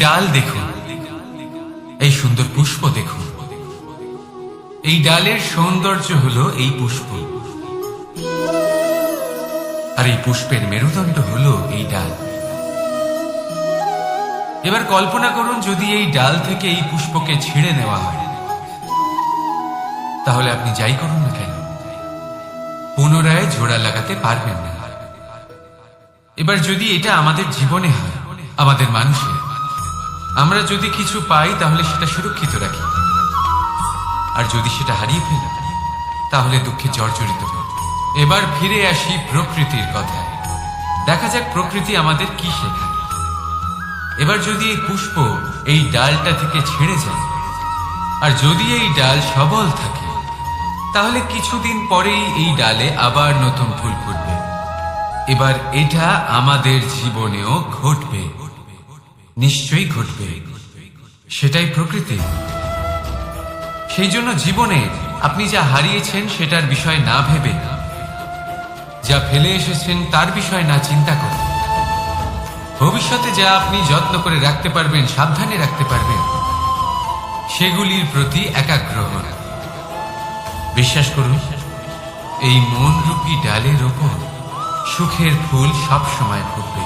ডাল দেখুন, এই সুন্দর পুষ্প দেখুন। এই ডালের সৌন্দর্য হলো এই পুষ্প, আর এই পুষ্পের মেরুদণ্ড হলো এই ডাল। এবার কল্পনা করুন, যদি এই ডাল থেকে এই পুষ্পকে ছিঁড়ে নেওয়া হয়, তাহলে আপনি যাই করুন না কেন পুনরায় জোড়া লাগাতে পারবেন না। এবার যদি এটা আমাদের জীবনে হয়, আমাদের মানুষের, আমরা যদি কিছু পাই তাহলে সেটা সুরক্ষিত রাখি, আর যদি সেটা হারিয়ে ফেলি তাহলে দুঃখে জর্জরিত হই। এবার ফিরে আসি প্রকৃতির কথায়। দেখা যাক প্রকৃতি আমাদের কি শেখায়। এবার যদি এই পুষ্প এই ডালটা থেকে ছেড়ে যায়, আর যদি এই ডাল সবল থাকে, তাহলে কিছুদিন পরেই এই ডালে আবার নতুন ফুল ফুটবে। এবার এটা আমাদের জীবনেও ঘটবে, নিশ্চয়ই ঘটবে। সেটাই প্রকৃতি। সেই জন্য জীবনে আপনি যা হারিয়েছেন সেটার বিষয় না ভেবে, যা ফেলে এসেছেন তার বিষয় না চিন্তা করে, ভবিষ্যতে যা আপনি যত্ন করে রাখতে পারবেন, সাবধানে রাখতে পারবেন, সেগুলির প্রতি একাগ্র হন। বিশ্বাস করুন, এই মনরূপী ডালের ওপর সুখের ফুল সব সময় ফুটবে।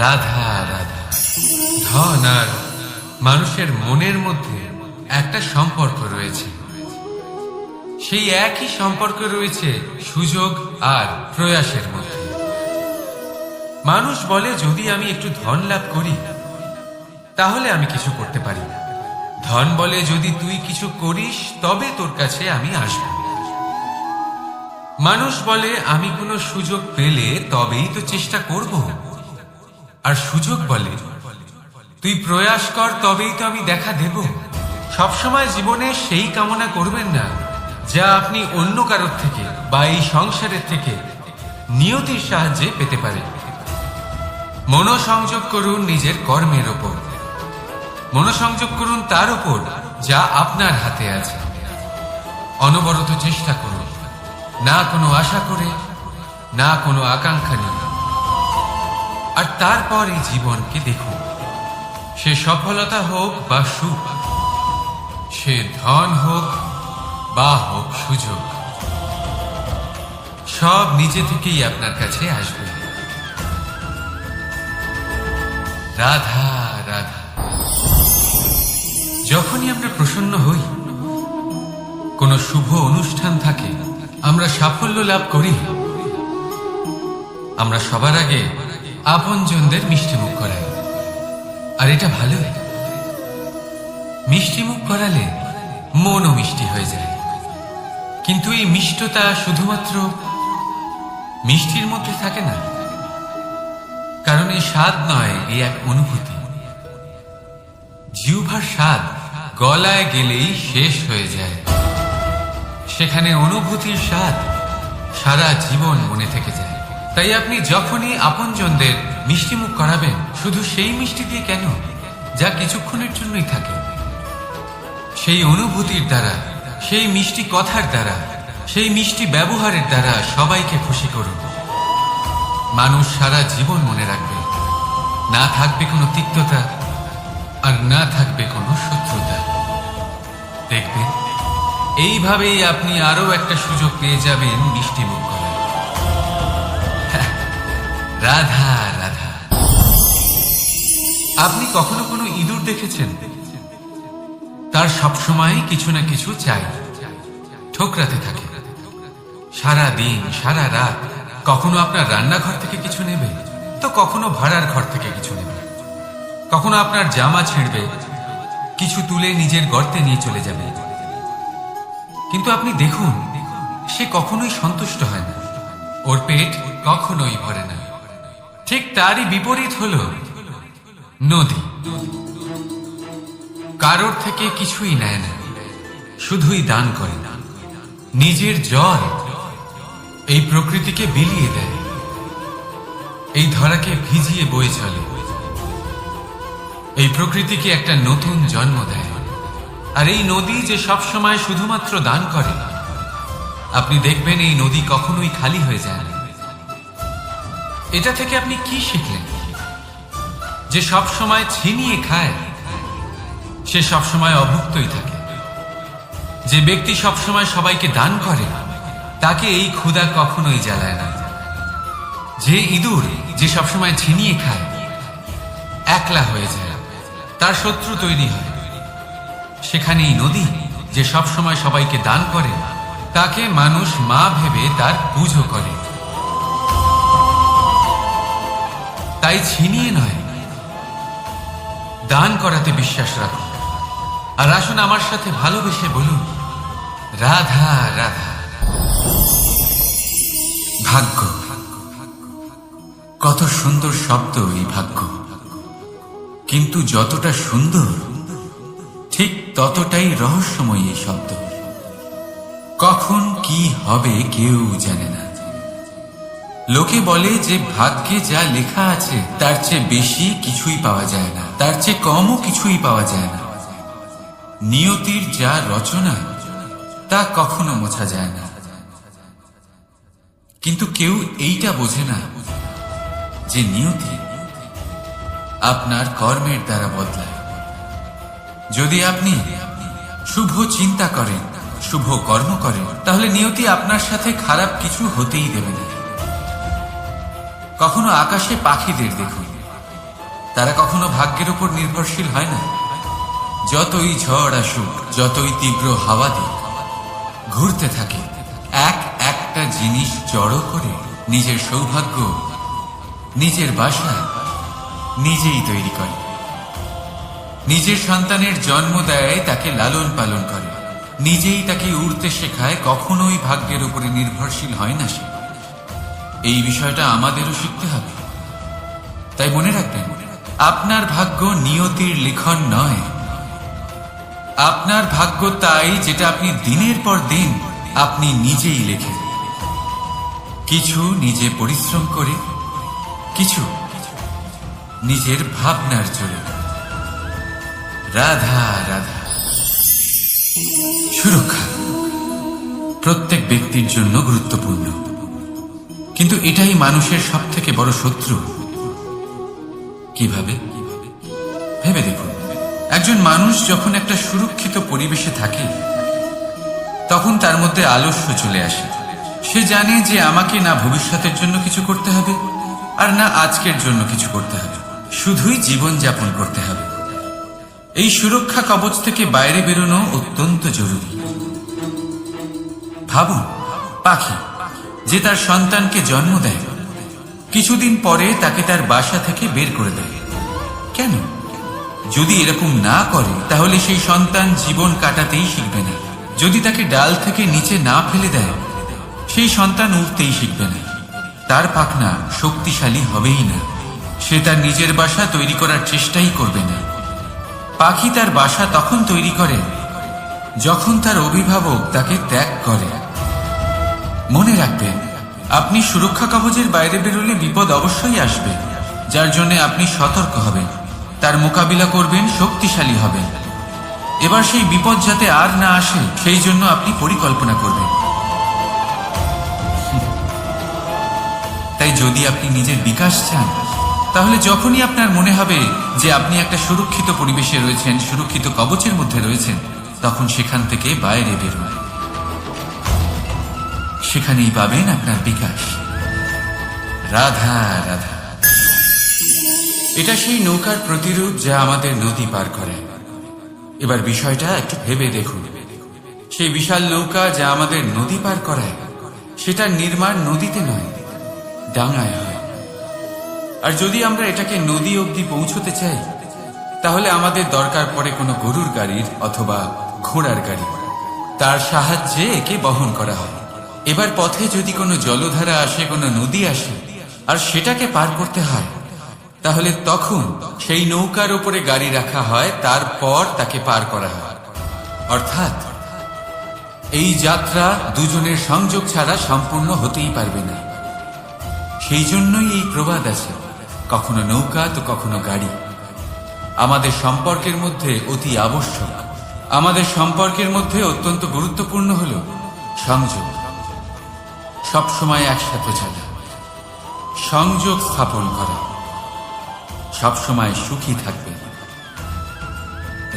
রাধা রাধা। ধন আর মানুষের মনের মধ্যে একটা সম্পর্ক রয়েছে। সেই একই সম্পর্ক রয়েছে সুযোগ আর প্রয়াসের মধ্যে। মানুষ বলে, যদি আমি একটু ধন লাভ করি তাহলে আমি কিছু করতে পারি। ধন বলে, যদি তুই কিছু করিস তবে তোর কাছে আমি আসব। মানুষ বলে, আমি কোনো সুযোগ পেলে তবেই তো চেষ্টা করব। আর সুযোগ বলে, তুই প্রয়াস কর তবেই তো আমি দেখা দেব। সবসময় জীবনে সেই কামনা করবেন না যা আপনি অন্য কারোর থেকে বা এই সংসারের থেকে নিয়তির সাহায্যে পেতে পারেন। মনোসংযোগ করুন নিজের কর্মের ওপর, মনোসংযোগ করুন তার উপর যা আপনার হাতে আছে। অনবরত চেষ্টা করুন, না কোনো আশা করে, না কোনো আকাঙ্ক্ষা নিয়ে। আর তারপর এই জীবনকে দেখুন, সে সফলতা হোক বা সুখ, সে ধন হোক বা হোক সুযোগ, সব নিজে থেকেই আপনার কাছে আসবে। রাধা রাধা। যখনই আমরা প্রসন্ন হই, কোনো শুভ অনুষ্ঠান থাকে, আমরা সাফল্য লাভ করি, আমরা সবার আগে আপনজনদের মিষ্টি মুখ করাই। আর এটা ভালো, মিষ্টি মুখ করালে মনও মিষ্টি হয়ে যায়। কিন্তু এই মিষ্টতা শুধুমাত্র মিষ্টির মধ্যে থাকে না, কারণ এই স্বাদ নয়, এই এক অনুভূতি। জিহ্বার স্বাদ গলায় গেলেই শেষ হয়ে যায়, সেখানে অনুভূতির স্বাদ সারা জীবন মনে থেকে যায়। তাই আপনি যখনই আপনজনদের মিষ্টি মুখ করাবেন, শুধু সেই মিষ্টি দিয়ে কেন, যা কিছুক্ষণের জন্যই থাকে, সেই অনুভূতির দ্বারা, সেই মিষ্টি কথার দ্বারা, সেই মিষ্টি ব্যবহারের দ্বারা সবাইকে খুশি করুন। মানুষ সারা জীবন মনে রাখবে, না থাকবে কোনো তিক্ততা, আর না থাকবে কোনো শত্রুতা। দেখবেন, এইভাবেই আপনি আরো একটা সুযোগ পেয়ে যাবেন মিষ্টি মুখ করার। রাধা রাধা। আপনি কখনো কোনো ইঁদুর দেখেছেন? তার সবসময় কিছু না কিছু চাই, ঠোকরাতে থাকে সারা দিন সারা রাত। কখনো আপনার রান্নাঘর থেকে কিছু নেবে, তো কখনো ভাড়ার ঘর থেকে কিছু নেবে। কখনো আপনার জামা ছিঁড়বে, কিছু তুলে নিজের গর্তে নিয়ে চলে যাবে। কিন্তু আপনি দেখুন, সে কখনোই সন্তুষ্ট হয় না, ওর পেট কখনোই ভরে না। ঠিক তারই বিপরীত হলো নদী। কারোর থেকে কিছুই নেয় না, শুধুই দান করে। নিজের জল এই প্রকৃতিকে বিলিয়ে দেয়, এই ধরাকে ভিজিয়ে বয়ে চলে, এই প্রকৃতিকে একটা নতুন জন্ম দেয়। আর এই নদী যে সবসময় শুধুমাত্র দান করে, আপনি দেখবেন এই নদী কখনোই খালি হয়ে যায় না। এটা থেকে আপনি কি শিখলেন? যে সব সময় ছিনিয়ে খায় সে সব সময় অভুক্তই থাকে। যে ব্যক্তি সব সময় সবাইকে দান করে তাকে এই ক্ষুধা কখনোই জ্বালায় না। যে ইঁদুর যে সবসময় ছিনিয়ে খায় একলা হয়ে যায়, তার শত্রু তৈরি হয়। সেখানেই নদী যে সবসময় সবাইকে দান করে তাকে মানুষ মা ভেবে তার পুজো করে। তাই ছিনিয়ে নয়, দান করাতে বিশ্বাস রাখুন। আর আসুন আমার সাথে ভালোবেসে বলুন, রাধা রাধা। ভাগ্য, কত সুন্দর শব্দ এই ভাগ্য, কিন্তু যতটা সুন্দর ঠিক ততটাই রহস্যময় এই শব্দ। কখন কি হবে কেউ জানে না। লোকে বলে যে ভাগ্যে যা লেখা আছে তার চেয়ে বেশি কিছুই পাওয়া যায় না, তার চেয়ে কমও কিছুই পাওয়া যায় না। নিয়তির যা রচনা তা কখনো মোছা যায় না। কিন্তু কেউ এইটা বোঝে না যে নিয়তি আপনার কর্মের দ্বারা বদলায়। যদি আপনি শুভ চিন্তা করেন, শুভ কর্ম করেন, তাহলে নিয়তি আপনার সাথে খারাপ কিছু হতেই দেবে না। কখনো আকাশে পাখিদের দেখুন, তারা কখনো ভাগ্যের উপর নির্ভরশীল হয় না। যতই ঝড় আসুক, যতই তীব্র হাওয়া দিক, ঘুরতে থাকে একটা জিনিস জড়ো করে নিজের সৌভাগ্য, নিজের বাসা নিজেই তৈরি করে। নিজের সন্তানের জন্ম দেয়, তাকে লালন পালন করে, নিজেই তাকে উড়তে শেখায়, কখনোই ভাগ্যের উপরে নির্ভরশীল হয় না সে। এই বিষয়টা আমাদেরও শিখতে হবে। তাই মনে রাখবেন, আপনার ভাগ্য নিয়তির লিখন নয়। আপনার ভাগ্য তাই যেটা আপনি দিনের পর দিন আপনি নিজেই লেখেন। কিছু নিজে পরিশ্রম করে, কিছু নিজের ভাবনার জোরে। রাধা রাধা। সুরক্ষা প্রত্যেক ব্যক্তির জন্য গুরুত্বপূর্ণ, কিন্তু এটাই মানুষের সবথেকে বড় শত্রু। কিভাবে ভেবে দেখুন। একজন মানুষ যখন একটা সুরক্ষিত পরিবেশে থাকে তখন তার মধ্যে আলস্য চলে আসে। সে জানে যে আমাকে না ভবিষ্যতের জন্য কিছু করতে হবে আর না আজকের জন্য কিছু করতে হবে, শুধুই জীবন যাপন করতে হবে। এই সুরক্ষা কবচ থেকে বাইরে বেরোনো অত্যন্ত জরুরি। ভাবুন, পাখি যে তার সন্তানকে জন্ম দেয়, কিছুদিন পরে তাকে তার বাসা থেকে বের করে দেয়। কেন? যদি এরকম না করে তাহলে সেই সন্তান জীবন কাটাতেই শিখবে না। যদি তাকে ডাল থেকে নিচে না ফেলে দেয়, সেই সন্তান উঠতেই শিখবে না। তার পাখনা শক্তিশালী হবেই না। সে তার নিজের বাসা তৈরি করার চেষ্টাই করবে না। পাখি তার বাসা তখন তৈরি করে যখন তার অভিভাবক তাকে ত্যাগ করে। মনে রাখবেন, আপনি সুরক্ষা কবচের বাইরে বেরোলে বিপদ অবশ্যই আসবে, যার জন্য আপনি সতর্ক হবেন, তার মোকাবিলা করবেন, শক্তিশালী হবেন। এবার সেই বিপদ যাতে আর না আসে সেই জন্য আপনি পরিকল্পনা করবেন। তাই যদি আপনি নিজের বিকাশ চান, তাহলে যখনই আপনার মনে হবে যে আপনি একটা সুরক্ষিত পরিবেশে রয়েছেন, সুরক্ষিত কবচের মধ্যে রয়েছেন, তখন সেখান থেকে বাইরে বেরোন। সেখানেই পাবেন আপনার বিকাশ। রাধা রাধা। এটা সেই নৌকার প্রতিরূপ যা আমাদের নদী পার করে। এবার বিষয়টা একটু ভেবে দেখুন। সেই বিশাল নৌকা যা আমাদের নদী পার করায়, সেটার নির্মাণ নদীতে নয়, ডাঙায় হয়। আর যদি আমরা এটাকে নদী অবধি পৌঁছতে চাই, তাহলে আমাদের দরকার পড়ে কোনো গরুর গাড়ির অথবা ঘোড়ার গাড়ি। তার সাহায্যে একে বহন করা হয়। এবার পথে যদি কোনো জলধারা আসে, কোনো নদী আসে, আর সেটাকে পার করতে হয়, তাহলে তখন সেই নৌকার উপরে গাড়ি রাখা হয়, তারপর তাকে পার করা হয়। অর্থাৎ এই যাত্রা দুজনের সংযোগ ছাড়া সম্পূর্ণ হতেই পারবে না। সেই জন্যই এই প্রবাদ আছে, কখনো নৌকা তো কখনো গাড়ি। আমাদের সম্পর্কের মধ্যে অতি আবশ্যক, আমাদের সম্পর্কের মধ্যে অত্যন্ত গুরুত্বপূর্ণ হল সংযোগ। সবসময় একসাথে চলা, সংযোগ স্থাপন করা। সবসময় সুখী থাকবেন।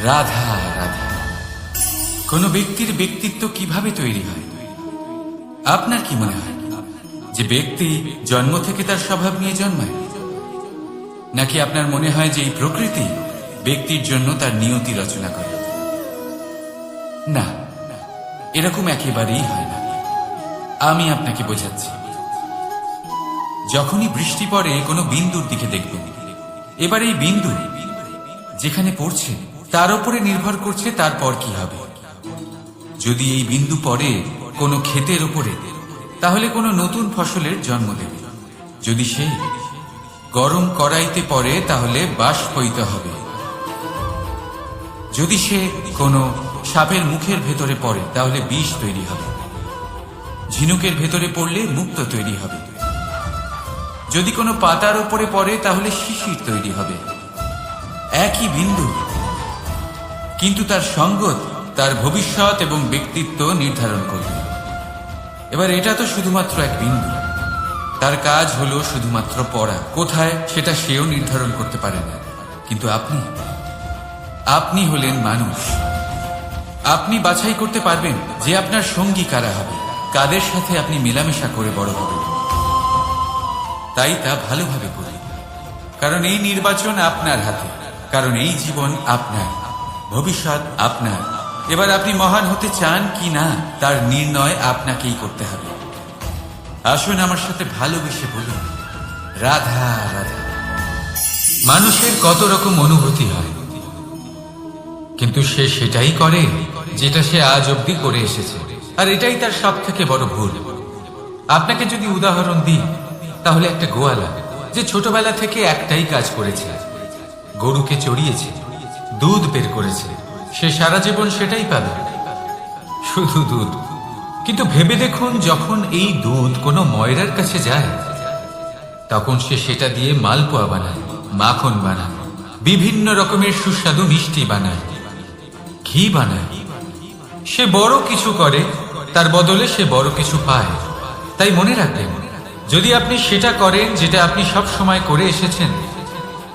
রাধা রাধা। কোনো ব্যক্তির ব্যক্তিত্ব কিভাবে তৈরি হয়? আপনার কি মনে হয় যে ব্যক্তি জন্ম থেকে তার স্বভাব নিয়ে জন্মায়, নাকি আপনার মনে হয় যে এই প্রকৃতি ব্যক্তির জন্য তার নিয়তি রচনা করে? না, এরকম একেবারেই হয় না। আমি আপনাকে বোঝাচ্ছি। যখনই বৃষ্টি পড়ে কোনো বিন্দুর দিকে দেখবেন, এবার এই বিন্দু যেখানে পড়ছে তার উপরে নির্ভর করছে তারপর কি হবে। যদি এই বিন্দু পড়ে কোনো ক্ষেতের উপরে, তাহলে কোনো নতুন ফসলের জন্ম দেবে। যদি সে গরম কড়াইতে পড়ে, তাহলে বাষ্পীত হবে। যদি সে কোনো সাপের মুখের ভেতরে পড়ে, তাহলে বিষ তৈরি হবে। ঝিনুকের ভেতরে পড়লে মুক্ত তৈরি হবে। যদি কোনো পাতার উপরে পড়ে, তাহলে শিশির তৈরি হবে। একই বিন্দু, কিন্তু তার সঙ্গত তার ভবিষ্যৎ এবং ব্যক্তিত্ব নির্ধারণ করবে। এবার এটা তো শুধুমাত্র এক বিন্দু, তার কাজ হলো শুধুমাত্র পড়া। কোথায় সেটা সেও নির্ধারণ করতে পারে না। কিন্তু আপনি হলেন মানুষ। আপনি বাছাই করতে পারবেন যে আপনার সঙ্গী কারা হবে, কাদের সাথে আপনি মেলামেশা করে বড় হবেন। তাই তা ভালোভাবে করি, কারণ এই নির্বাচন আপনার হাতে, কারণ এই জীবন আপনার, ভবিষ্যৎ আপনার। এবার আপনি মহান হতে চান কি না, তার নির্ণয় আপনাকেই করতে হবে। আসুন আমার সাথে ভালোবেসে বলুন, রাধা রাধা। মানুষের কত রকম অনুভূতি হয়, কিন্তু সে সেটাই করে যেটা সে আজ অব্দি করে এসেছে, আর এটাই তার সব থেকে বড় ভুল। আপনাকে যদি উদাহরণ দিই, তাহলে একটা গোয়ালা যে ছোটবেলা থেকে একটাই কাজ করেছে, গরুকে চড়িয়েছে, দুধ বের করেছে, সে সারা জীবন সেটাই পাবে, শুধু দুধ। কিন্তু ভেবে দেখুন, যখন এই দুধ কোনো ময়রার কাছে যায়, তখন সে সেটা দিয়ে মালপোয়া বানায়, মাখন বানায়, বিভিন্ন রকমের সুস্বাদু মিষ্টি বানায়, ঘি বানায়। সে বড় কিছু করে, তার বদলে সে বড় কিছু পায়। তাই মনে রাখবেন, যদি আপনি সেটা করেন যেটা আপনি সব সময় করে এসেছেন,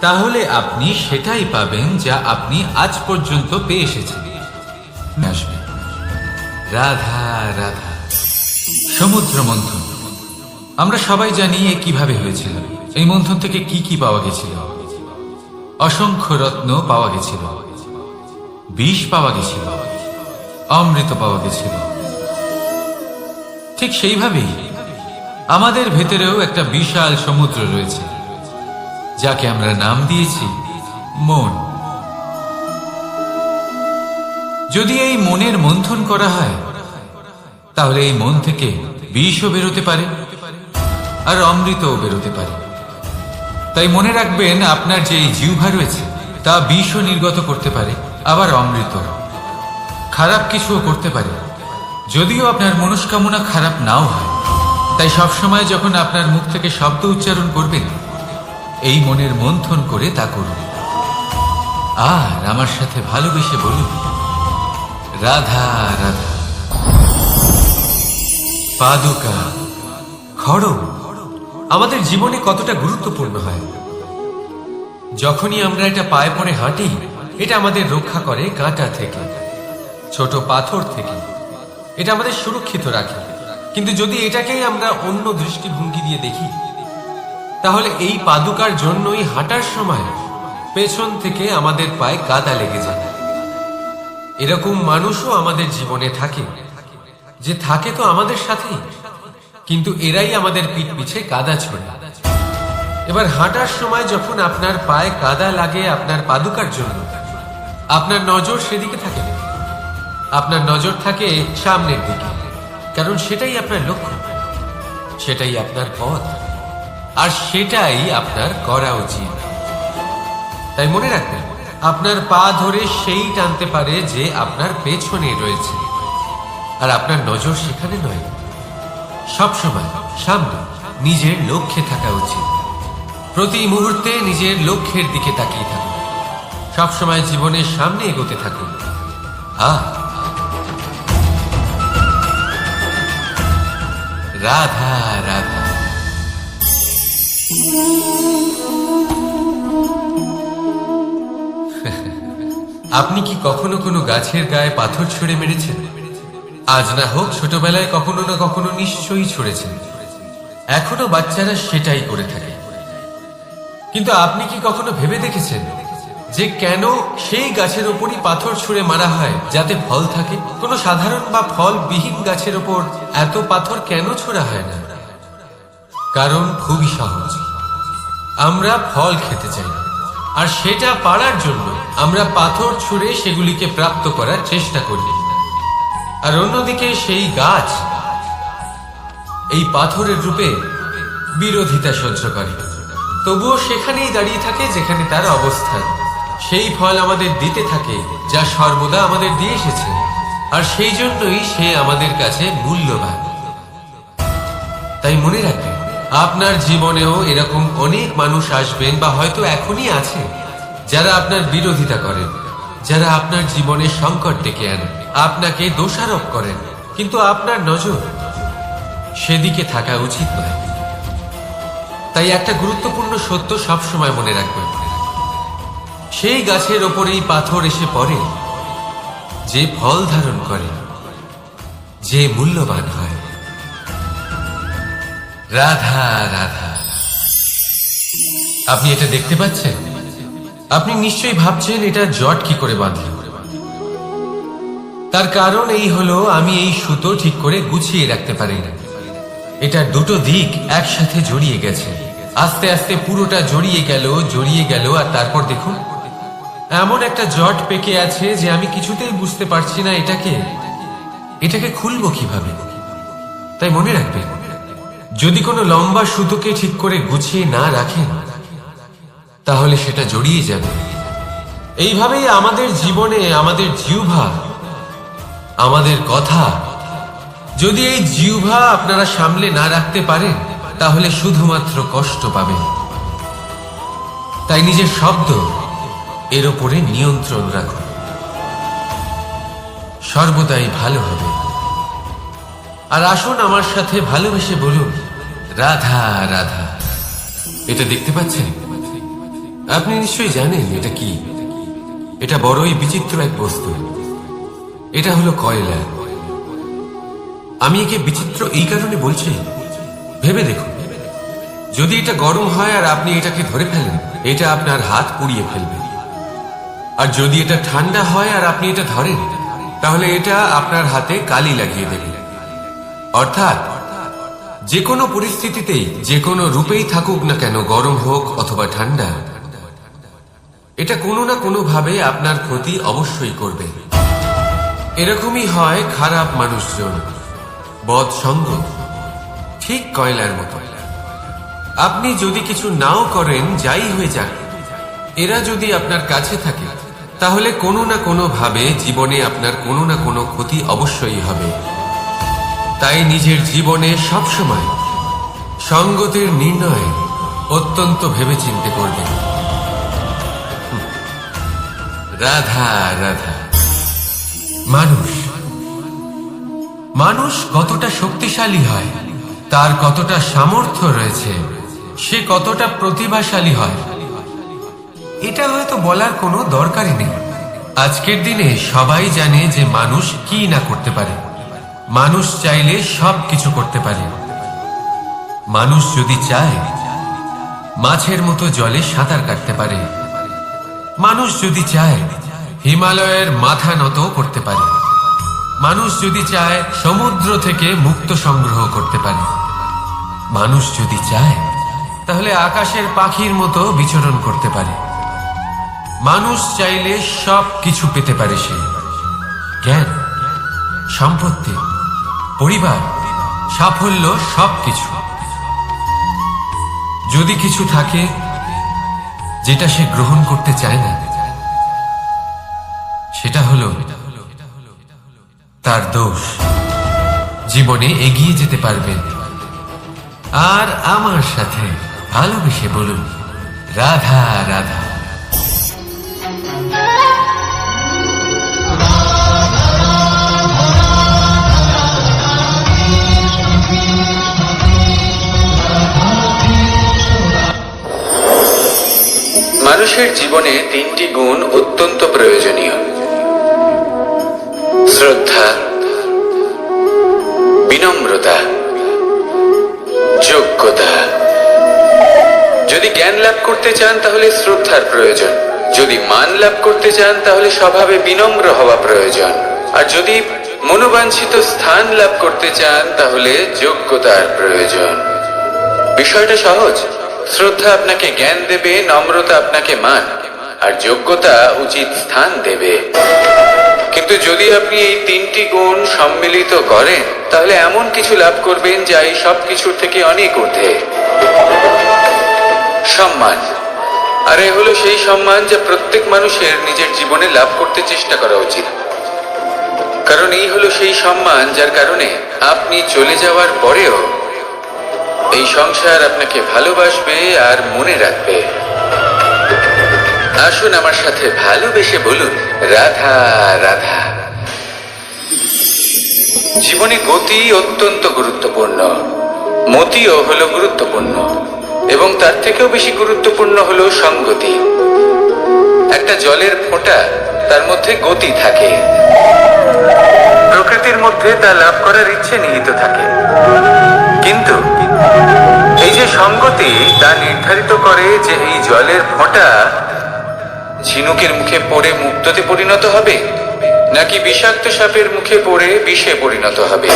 তাহলে আপনি সেটাই পাবেন যা আপনি আজ পর্যন্ত পেয়ে এসেছেন। আসবে রাধা রাধা। সমুদ্র মন্থন, আমরা সবাই জানি এ কিভাবে হয়েছিল। এই মন্থন থেকে কি কি পাওয়া গেছিল? অসংখ্য রত্ন পাওয়া গেছিল, বিষ পাওয়া গেছিল, অমৃত পাওয়া গেছিল। ঠিক সেইভাবেই আমাদের ভেতরেও একটা বিশাল সমুদ্র রয়েছে, যাকে আমরা নাম দিয়েছি মন। যদি এই মনের মন্থন করা হয়, তাহলে এই মন থেকে বিষও বেরোতে পারে, আর অমৃতও বেরোতে পারে। তাই মনে রাখবেন, আপনার যে এই জিহ্বা রয়েছে, তা বিষও নির্গত করতে পারে, আবার অমৃত। খারাপ কিছুও করতে পারে, যদিও আপনার মনস্কামনা খারাপ নাও হয়। তাই সবসময় যখন আপনার মুখ থেকে শব্দ উচ্চারণ করবেন, এই মনের মন্থন করে তা করুন। আর আমার সাথে ভালোবেসে বলুন, রাধা রাধা। পাদুকা, খড়গ আমাদের জীবনে কতটা গুরুত্বপূর্ণ হয়। যখনই আমরা এটা পায়ে পড়ে হাঁটি, এটা আমাদের রক্ষা করে কাঁটা থেকে, ছোট পাথর থেকে। এটা আমাদের সুরক্ষিত রাখে। কিন্তু যদি এটাকেই আমরা অন্য দৃষ্টিভঙ্গি দিয়ে দেখি, তাহলে এই পাদুকার জন্যই হাঁটার সময় পেছন থেকে আমাদের পায়ে কাদা লেগে যায়। এরকম মানুষও আমাদের জীবনে থাকে, যে থাকে তো আমাদের সাথেই, কিন্তু এরাই আমাদের পিঠ পিছে কাদা ছোড়ে। এবার হাঁটার সময় যখন আপনার পায়ে কাদা লাগে আপনার পাদুকার জন্য, আপনার নজর সেদিকে থাকে না, আপনার নজর থাকে সামনের দিকে, কারণ সেটাই আপনার লক্ষ্য, সেটাই আপনার পথ, আর সেটাই আপনার করা উচিত। তাই মনে রাখবেন, আপনার পা ধরে সেই টানতে পারে যে আপনার পেছনে রয়েছে, আর আপনার নজর সেখানে নয়। সবসময় সামনে নিজের লক্ষ্যে থাকা উচিত। প্রতি মুহূর্তে নিজের লক্ষ্যের দিকে তাকিয়ে থাকুন। সবসময় জীবনের সামনে এগোতে থাকুন। রাধা রাধা। আপনি কি কখনো কোনো গাছের গায়ে পাথর ছুঁড়ে মেরেছেন? আজ না হোক ছোটবেলায় কখনো না কখনো নিশ্চয়ই ছুঁড়েছেন। এখনো বাচ্চারা সেটাই করে থাকে। কিন্তু আপনি কি কখনো ভেবে দেখেছেন যে কেন সেই গাছের ওপরই পাথর ছুঁড়ে মারা হয় যাতে ফল থাকে? কোনো সাধারণ বা ফলবিহীন গাছের ওপর এত পাথর কেন ছোড়া হয় না? কারণ খুবই সহজ, আমরা ফল খেতে চাই, আর সেটা পারার জন্য আমরা পাথর ছুঁড়ে সেগুলিকে প্রাপ্ত করার চেষ্টা করি। আর অন্যদিকে সেই গাছ এই পাথরের রূপে বিরোধিতা সহ্য করে, তবুও সেখানেই দাঁড়িয়ে থাকে যেখানে তার অবস্থান। সেই ফল আমাদের দিতে থাকে যা সর্বদা আমাদের দিয়ে এসেছে, আর সেই জন্যই সে আমাদের কাছে মূল্যবান। তাই মনে রাখবেন, আপনার জীবনেও এরকম অনেক মানুষ আসবেন বা হয়তো এখনই আছে যারা আপনার বিরোধিতা করেন, যারা আপনার জীবনে সংকট ডেকে আনেন, আপনাকে দোষারোপ করেন, কিন্তু আপনার নজর সেদিকে থাকা উচিত নয়। তাই একটা গুরুত্বপূর্ণ সত্য সবসময় মনে রাখবেন, সেই গাছের ওপরেই পাথর এসে পড়ে যে ফল ধারণ করে, যে মূল্যবান হয়। রাধা রাধা। আপনি এটা দেখতে পাচ্ছেন? আপনি নিশ্চয়ই ভাবছেন এটা জট কি করে বাঁধল। তার কারণ এই হলো, আমি এই সুতো ঠিক করে গুছিয়ে রাখতে পারি না। এটা দুটো দিক একসাথে জড়িয়ে গেছে, আস্তে আস্তে পুরোটা জড়িয়ে গেল, আর তারপর দেখুন এমন একটা জট পেকে আছে যে আমি কিছুতেই বুঝতে পারছি না এটাকে খুলবো কিভাবে। তাই মনে রাখবেন, যদি কোনো লম্বা সুতোকে ঠিক করে গুছিয়ে না রাখেন তাহলে সেটা জড়িয়ে যাবে। এইভাবেই আমাদের জীবনে আমাদের জিহ্বা, আমাদের কথা, যদি এই জিহ্বা আপনারা সামলে না রাখতে পারেন তাহলে শুধুমাত্র কষ্ট পাবেন। তাই নিজের শব্দ এর ওপরে নিয়ন্ত্রণ রাখুন, সর্বদাই ভালো হবে। আর আসুন আমার সাথে ভালোবেসে বলুন, রাধা রাধা। এটা দেখতে পাচ্ছেন? আপনি নিশ্চয়ই জানেন এটা কি। এটা বড়ই বিচিত্র এক বস্তু। এটা হলো কয়লা। আমি একে বিচিত্র এই কারণে বলছি, ভেবে দেখুন, যদি এটা গরম হয় আর আপনি এটাকে ধরে ফেলেন, এটা আপনার হাত পুড়িয়ে ফেলবে। আর যদি এটা ঠান্ডা হয় আর আপনি এটা ধরেন, তাহলে এটা আপনার হাতে কালি লাগিয়ে দেবে। অর্থাৎ যে কোনো পরিস্থিতিতেই, যে কোনো রূপেই থাকুক না কেন, গরম হোক অথবা ঠান্ডা, এটা কোনো না কোনো ভাবে আপনার ক্ষতি অবশ্যই করবে। এরকমই হয় খারাপ মানুষজন, বদ সঙ্গ, ঠিক কয়লার মতো। আপনি যদি কিছু নাও করেন, যাই হয়ে যাক, এরা যদি আপনার কাছে থাকে তাহলে কোনো না কোনো ভাবে জীবনে আপনার কোনো না কোনো ক্ষতি অবশ্যই হবে। তাই নিজের জীবনে সবসময় সঙ্গতের নির্ণয় অত্যন্ত ভেবেচিন্তে করবেন। রাধা রাধা। মানুষ কতটা শক্তিশালী হয়, তার কতটা সামর্থ্য রয়েছে, সে কতটা প্রতিভাশালী হয়, এটা হয়তো বলার কোনো দরকারই নেই। আজকের দিনে সবাই জানে যে মানুষ কি না করতে পারে। মানুষ চাইলে সব কিছু করতে পারে। মানুষ যদি চায় মাছের মতো জলে সাঁতার কাটতে পারে। মানুষ যদি চায় হিমালয়ের মাথা নত করতে পারে। মানুষ যদি চায় সমুদ্র থেকে মুক্ত সংগ্রহ করতে পারে। মানুষ যদি চায় তাহলে আকাশের পাখির মতো বিচরণ করতে পারে। মানুষ চাইলে সব কিছু পেতে পারে। সে জ্ঞান, সম্পত্তি, পরিবার, সাফল্য, সবকিছু। যদি কিছু থাকে যেটা সে গ্রহণ করতে চায় না, সেটা হলো তার দোষ। জীবনে এগিয়ে যেতে পারবেন। আর আমার সাথে ভালোবেসে বলুন, রাধা রাধা। মানুষের জীবনে তিনটি গুণ অত্যন্ত প্রয়োজনীয়। শ্রদ্ধা, বিনম্রতা, যোগ্যতা। যদি জ্ঞান লাভ করতে চান তাহলে শ্রদ্ধার প্রয়োজন, যদি মান লাভ করতে চান তাহলে স্বভাবে বিনম্র হওয়া প্রয়োজন, আর যদি মনোবাঞ্ছিত স্থান লাভ করতে চান তাহলে যোগ্যতার প্রয়োজন। বিষয়টা সহজ। শ্রদ্ধা আপনাকে জ্ঞান দেবে, নম্রতা আপনাকে মান, আর যোগ্যতা উচিত স্থান দেবে। কিন্তু যদি আপনি এই তিনটি গুণ সম্মিলিত করেন তাহলে এমন কিছু লাভ করবেন যা এই সব কিছুর থেকে অনেক ঊর্ধ্বে। সম্মান। আর এ হলো সেই সম্মান যা প্রত্যেক মানুষের নিজের জীবনে লাভ করতে চেষ্টা করা উচিত। কারণ এই হলো সেই সম্মান যার কারণে আপনি চলে যাওয়ার পরেও এই সংসার আপনাকে ভালোবাসবে আর মনে রাখবে। আসুন আমার সাথে ভালোবেসে বলুন, রাধা রাধা। জীবনে গতি অত্যন্ত গুরুত্বপূর্ণ, মতিও হলো গুরুত্বপূর্ণ, এবং তার থেকেও বেশি গুরুত্বপূর্ণ হলো সঙ্গতি। একটা জলের ফোঁটা, তার মধ্যে গতি থাকে, প্রকৃতির মধ্যে তা লাভ করার ইচ্ছে নিহিত থাকে। কিন্তু এই যে সঙ্গতি, তা নির্ধারিত করে যে এই জলের ফোঁটা ঝিনুকের মুখে পড়ে মুক্ততে পরিণত হবে নাকি বিষাক্ত সাপের মুখে পড়ে বিষে পরিণত হবে।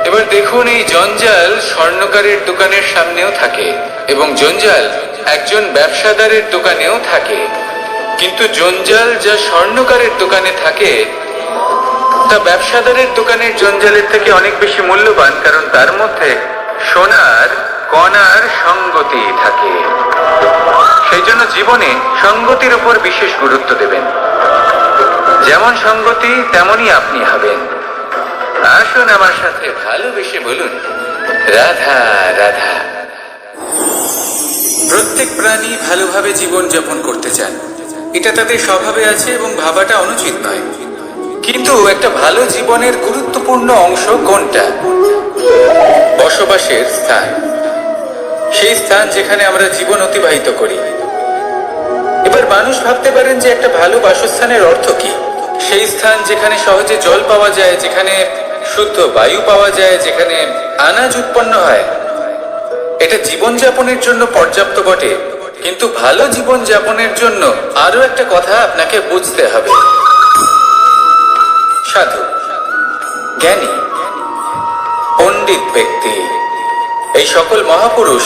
এবার দেখুন, এই জঞ্জাল স্বর্ণকারের দোকানের সামনেও থাকে এবং জঞ্জাল একজন ব্যবসাদারের দোকানেও থাকে। কিন্তু জঞ্জাল যা স্বর্ণকারের দোকানে থাকে তা ব্যবসাদারের দোকানের জঞ্জালের থেকে অনেক বেশি মূল্যবান, কারণ তার মধ্যে সোনার কণার সঙ্গতি থাকে। সেই জন্য জীবনে সঙ্গতির উপর বিশেষ গুরুত্ব দেবেন। যেমন সঙ্গতি তেমনই আপনি হবেন। আসুন আমার সাথে ভালোবেসে বলুন, রাধা রাধা। প্রত্যেক প্রাণী ভালোভাবে জীবন যাপন করতে চান, এটা তাদের স্বভাবে আছে এবং ভাবাটা অনুচিত নয়। কিন্তু একটা ভালো জীবনের গুরুত্বপূর্ণ অংশ কোনটা? বসবাসের স্থান। সেই স্থান যেখানে আমরা জীবন অতিবাহিত করি। এবার মানুষ ভাবতে পারেন যে একটা ভালো বাসস্থানের অর্থ কি? সেই স্থান যেখানে সহজে জল পাওয়া যায়, যেখানে শুদ্ধ বায়ু পাওয়া যায়, যেখানে আনাজ উৎপন্ন হয়। এটা জীবনযাপনের জন্য পর্যাপ্ত বটে, কিন্তু ভালো জীবন যাপনের জন্য আরো একটা কথা আপনাকে বুঝতে হবে। সাধু, জ্ঞানী, পণ্ডিত ব্যক্তি, এই সকল মহাপুরুষ,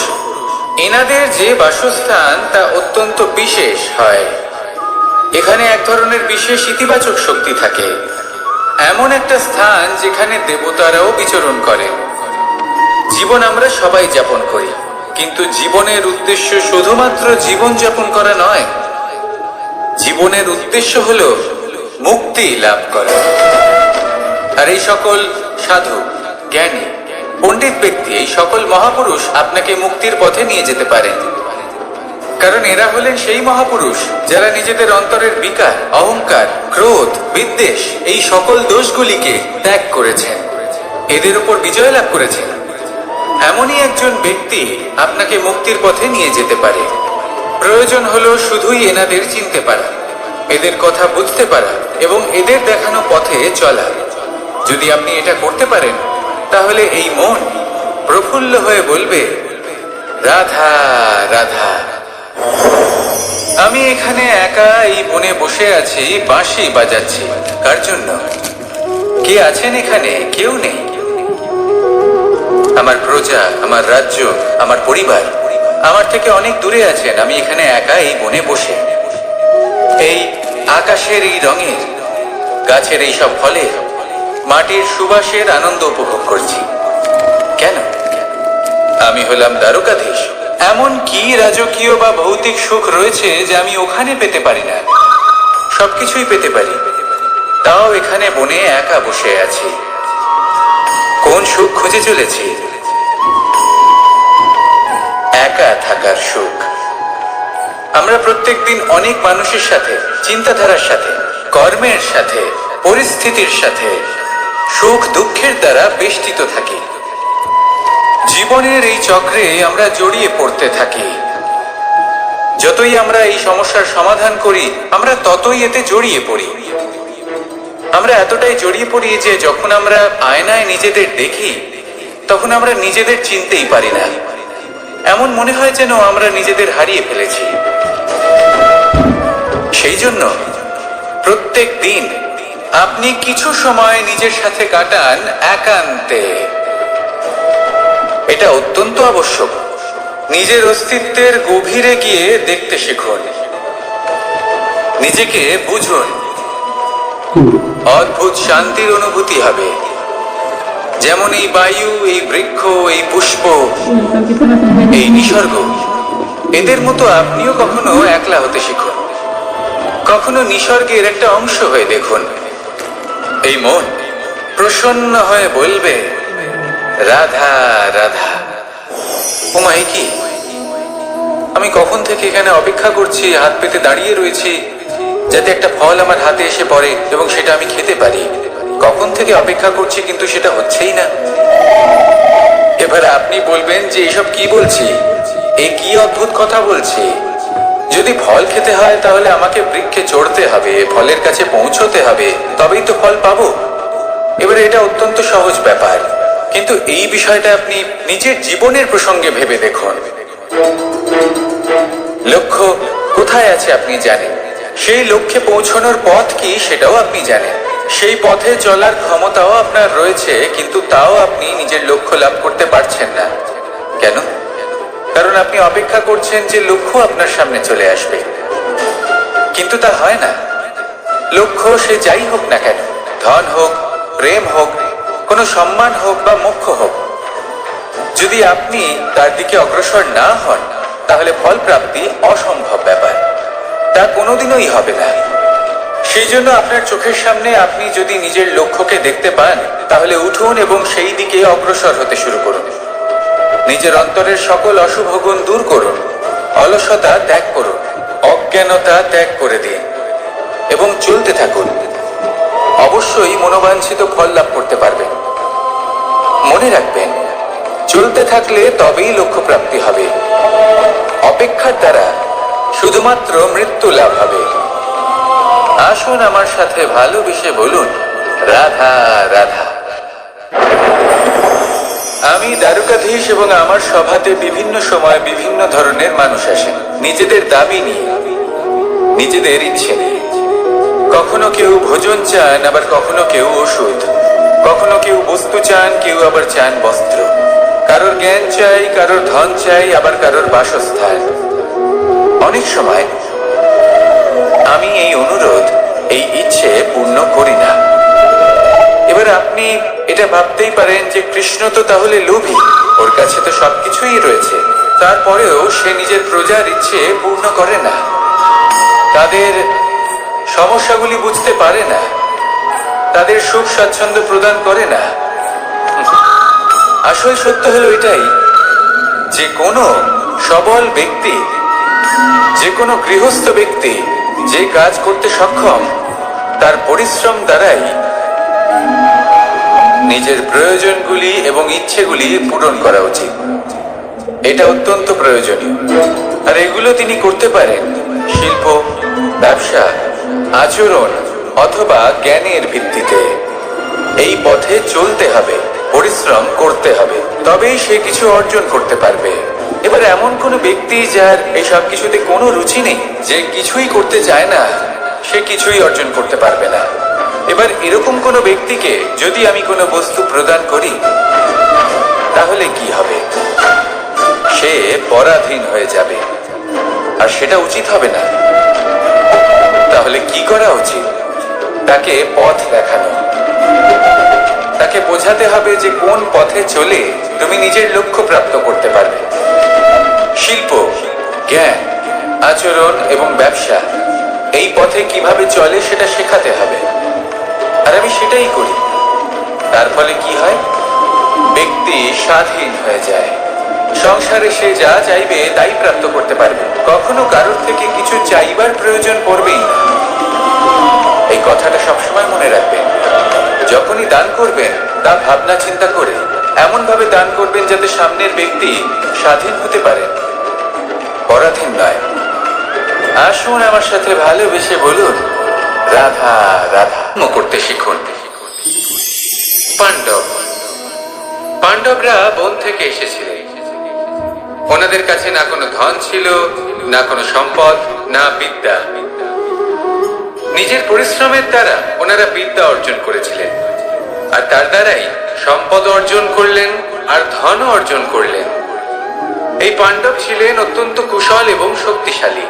এনাদের যে বাসস্থান তা অত্যন্ত বিশেষ হয়। এখানে এক ধরনের বিশেষ ইতিবাচক শক্তি থাকে, এমন একটা স্থান যেখানে দেবতারাও বিচরণ করে। জীবন আমরা সবাই যাপন করি, কিন্তু জীবনের উদ্দেশ্য শুধুমাত্র জীবন যাপন করা নয়। জীবনের উদ্দেশ্য হলো মুক্তি লাভ করা। আর এই সকল সাধু, জ্ঞানী, পণ্ডিত ব্যক্তি, এই সকল মহাপুরুষ আপনাকে মুক্তির পথে নিয়ে যেতে পারেন। কারণ এরা হলেন সেই মহাপুরুষ যারা নিজেদের অন্তরের বিকার, অহংকার, ক্রোধ, বিদ্বেষ, এই সকল দোষগুলিকে ত্যাগ করেছেন, এদের উপর বিজয় লাভ করেছেন। এমনই একজন ব্যক্তি আপনাকে মুক্তির পথে নিয়ে যেতে পারে। প্রয়োজন হলো শুধুই এনাদের চিনতে পারা, এদের কথা বুঝতে পারা এবং এদের দেখানো পথে চলা। যদি আপনি এটা করতে পারেন তাহলে এই মন প্রফুল্ল হয়ে বলবে, রাধা রাধা। আমি এখানে একা এই বনে বসে আছি, বাঁশি বাজাচ্ছি। কার জন্য? কে আছেন এখানে? কেউ নেই। আমার প্রজা, আমার রাজ্য, আমার পরিবার আমার থেকে অনেক দূরে আছেন। আমি এখানে একা এই বনে বসে এই আকাশের এই রঙের, গাছের এই সব ফলের, মাটির সুবাসের আনন্দ উপভোগ করছি। কেন? আমি হলাম দ্বারকাধীশ। এমন কি রাজকীয় বা ভৌতিক সুখ রয়েছে যে আমি ওখানে পেতে পারি না? সবকিছুই পেতে পারি, তাও এখানে বনে একা বসে আছি। কোন সুখ খুঁজে চলেছি? একা থাকার সুখ। আমরা প্রত্যেকদিন অনেক মানুষের সাথে, চিন্তাধারার সাথে, কর্মের সাথে, পরিস্থিতির সাথে, সুখ দুঃখের দ্বারা বেষ্টিত থাকি। জীবনের এই চক্রে আমরা জড়িয়ে পড়তে থাকি। যতই আমরা এই সমস্যার সমাধান করি, আমরা ততই এতে জড়িয়ে পড়ি। আমরা এতটাই জড়িয়ে পড়ি যে যখন আমরা আয়নায় নিজেদের দেখি তখন আমরা নিজেদের চিনতেই পারি না। এমন মনে হয় যেন আমরা নিজেদের হারিয়ে ফেলেছি। সেই জন্য প্রত্যেক দিন আপনি কিছু সময় নিজের সাথে কাটান একান্তে। এটা অত্যন্ত আবশ্যক। নিজের অস্তিত্বের গভীরে গিয়ে দেখতে শিখুন, নিজেকে বুঝুন। অদ্ভুত শান্তির অনুভূতি হবে। যেমন এই বায়ু, এই বৃক্ষ, এই পুষ্প, এই নিসর্গ, এদের মতো আপনিও কখনো একলা হতে শিখুন। কখনো নিসর্গের একটা অংশ হয়ে দেখুন। এই মন প্রসন্ন হয়ে বলবে, রাধা রাধা। ওমাই কি, আমি কখন থেকে এখানে অপেক্ষা করছি, হাত পেতে দাঁড়িয়ে রয়েছি যাতে একটা ফল আমার হাতে এসে পড়ে এবং সেটা আমি খেতে পারি। কখন থেকে অপেক্ষা করছি, কিন্তু সেটা হচ্ছেই না। এবার আপনি বলবেন যে এসব কি বলছি, এ কি অদ্ভুত কথা বলছি। যদি ফল খেতে হয় তাহলে আমাকে বৃক্ষে চড়তে হবে, ফলের কাছে পৌঁছতে হবে, তবেই তো ফল পাবো। এবারে এটা অত্যন্ত সহজ ব্যাপার, কিন্তু এই বিষয়টা আপনি নিজের জীবনের প্রসঙ্গে ভেবে দেখুন। লক্ষ্য কোথায় আছে আপনি জানেন, সেই লক্ষ্যে পৌঁছানোর পথ কি সেটাও আপনি জানেন, সেই পথে চলার ক্ষমতাও আপনার রয়েছে, কিন্তু তাও আপনি নিজের লক্ষ্য লাভ করতে পারছেন না। কেন? কারণ আপনি অপেক্ষা করছেন যে লক্ষ্য আপনার সামনে চলে আসবে, কিন্তু তা হয় না। লক্ষ্য সে যাই হোক না কেন, ধন হোক, প্রেম হোক, কোনো সম্মান হোক বা মোক্ষ হোক, যদি আপনি তার দিকে অগ্রসর না হন তাহলে ফল প্রাপ্তি অসম্ভব ব্যাপার, তা কোনোদিনই হবে না। সেই জন্য আপনার চোখের সামনে আপনি যদি নিজের লক্ষ্যকে দেখতে পান তাহলে উঠুন এবং সেই দিকে অগ্রসর হতে শুরু করুন। নিজের অন্তরের সকল অশুভ গুণ দূর করুন, অলসতা ত্যাগ করুন, অজ্ঞানতা ত্যাগ করে দিন এবং চলতে থাকুন। অবশ্যই মনোবাঞ্ছিত ফল লাভ করতে পারবেন। মনে রাখবেন, চলতে থাকলে তবেই লক্ষ্য প্রাপ্তি হবে। অপেক্ষার দ্বারা শুধুমাত্র মৃত্যু লাভ হবে। আসুন আমার সাথে ভালোবেসে বলুন, রাধা রাধা। আমি দ্বারকাধীশ এবং আমার সভাতে বিভিন্ন সময় বিভিন্ন ধরনের মানুষ আসেন, নিজেদের দাবি নিয়ে, নিজেদের ইচ্ছে নিয়ে। কখনো কেউ ভোজন চান, আবার কখনো কেউ ওষুধ, কখনো কেউ বস্তু চান, কেউ আবার চান বস্ত্র। কারোর জ্ঞান চাই, কারোর ধন চাই, আবার কারোর বাসস্থান। অনেক সময় আমি এই অনুরোধ, এই ইচ্ছে পূর্ণ করি না। এবার আপনি এটা ভাবতেই পারেন যে কৃষ্ণ তো তাহলে লোভী, ওর কাছে তো সবকিছুই রয়েছে, তারপরেও সে নিজের প্রজার ইচ্ছে পূর্ণ করে না, তাদের সমস্যাগুলি বুঝতে পারে না, তাদের সুখ স্বাচ্ছন্দ্য প্রদান করে না। আসল সত্য হলো এটাই যে কোনো সবল ব্যক্তি, যে কোনো গৃহস্থ ব্যক্তি যে কাজ করতে সক্ষম, তার পরিশ্রম দ্বারাই নিজের প্রয়োজনগুলি এবং ইচ্ছেগুলি পূরণ করা উচিত। এটা অত্যন্ত প্রয়োজনীয়, আর এগুলো তিনি করতে পারেন শিল্প, ব্যবসা, আচরণ অথবা জ্ঞানের ভিত্তিতে। এই পথে চলতে হবে, পরিশ্রম করতে হবে, তবেই সে কিছু অর্জন করতে পারবে। এবার এমন কোনো ব্যক্তি যার এই সব কিছুতে কোনো রুচি নেই, যে কিছুই করতে চায় না, সে কিছুই অর্জন করতে পারবে না। এবার এরকম কোনো ব্যক্তিকে যদি আমি কোনো বস্তু প্রদান করি তাহলে কি হবে? সে পরাধীন হয়ে যাবে, আর সেটা উচিত হবে না। তাহলে কি করা উচিত? তাকে পথ দেখানো, তাকে বোঝাতে হবে যে কোন পথে চলে তুমি নিজের লক্ষ্য প্রাপ্ত করতে পারবে। শিল্প, জ্ঞান, আচরণ এবং ব্যবসা, এই পথে কিভাবে চলে সেটা শেখাতে হবে, আর আমি সেটাই করি। তার ফলে কি হয়? ব্যক্তি স্বাধীন হয়ে যায়। সংসারে সে যা চাইবে তাই প্রাপ্ত করতে পারবে, কখনো কারোর থেকে কিছু চাইবার প্রয়োজন পড়বেই না। এই কথাটা সবসময় মনে রাখবেন। যখনই দান করবেন তা ভাবনা চিন্তা করে এমন ভাবে দান করবেন যাতে সামনের ব্যক্তি স্বাধীন হতে পারে, পরাধীন নয়। আসুন আমার সাথে ভালোবেসে বলুন, রাধা রাধা। কর্ম করতে শিখুন। পাণ্ডবরা বন থেকে এসেছিলেন। ওনাদের কাছে না কোনো ধন ছিল, না কোনো সম্পদ, না বিদ্যা। নিজের পরিশ্রমের দ্বারা ওনারা বিদ্যা অর্জন করেছিলেন, আর তার দ্বারাই সম্পদ অর্জন করলেন আর ধনও অর্জন করলেন। এই পাণ্ডব ছিলেন অত্যন্ত কুশল এবং শক্তিশালী।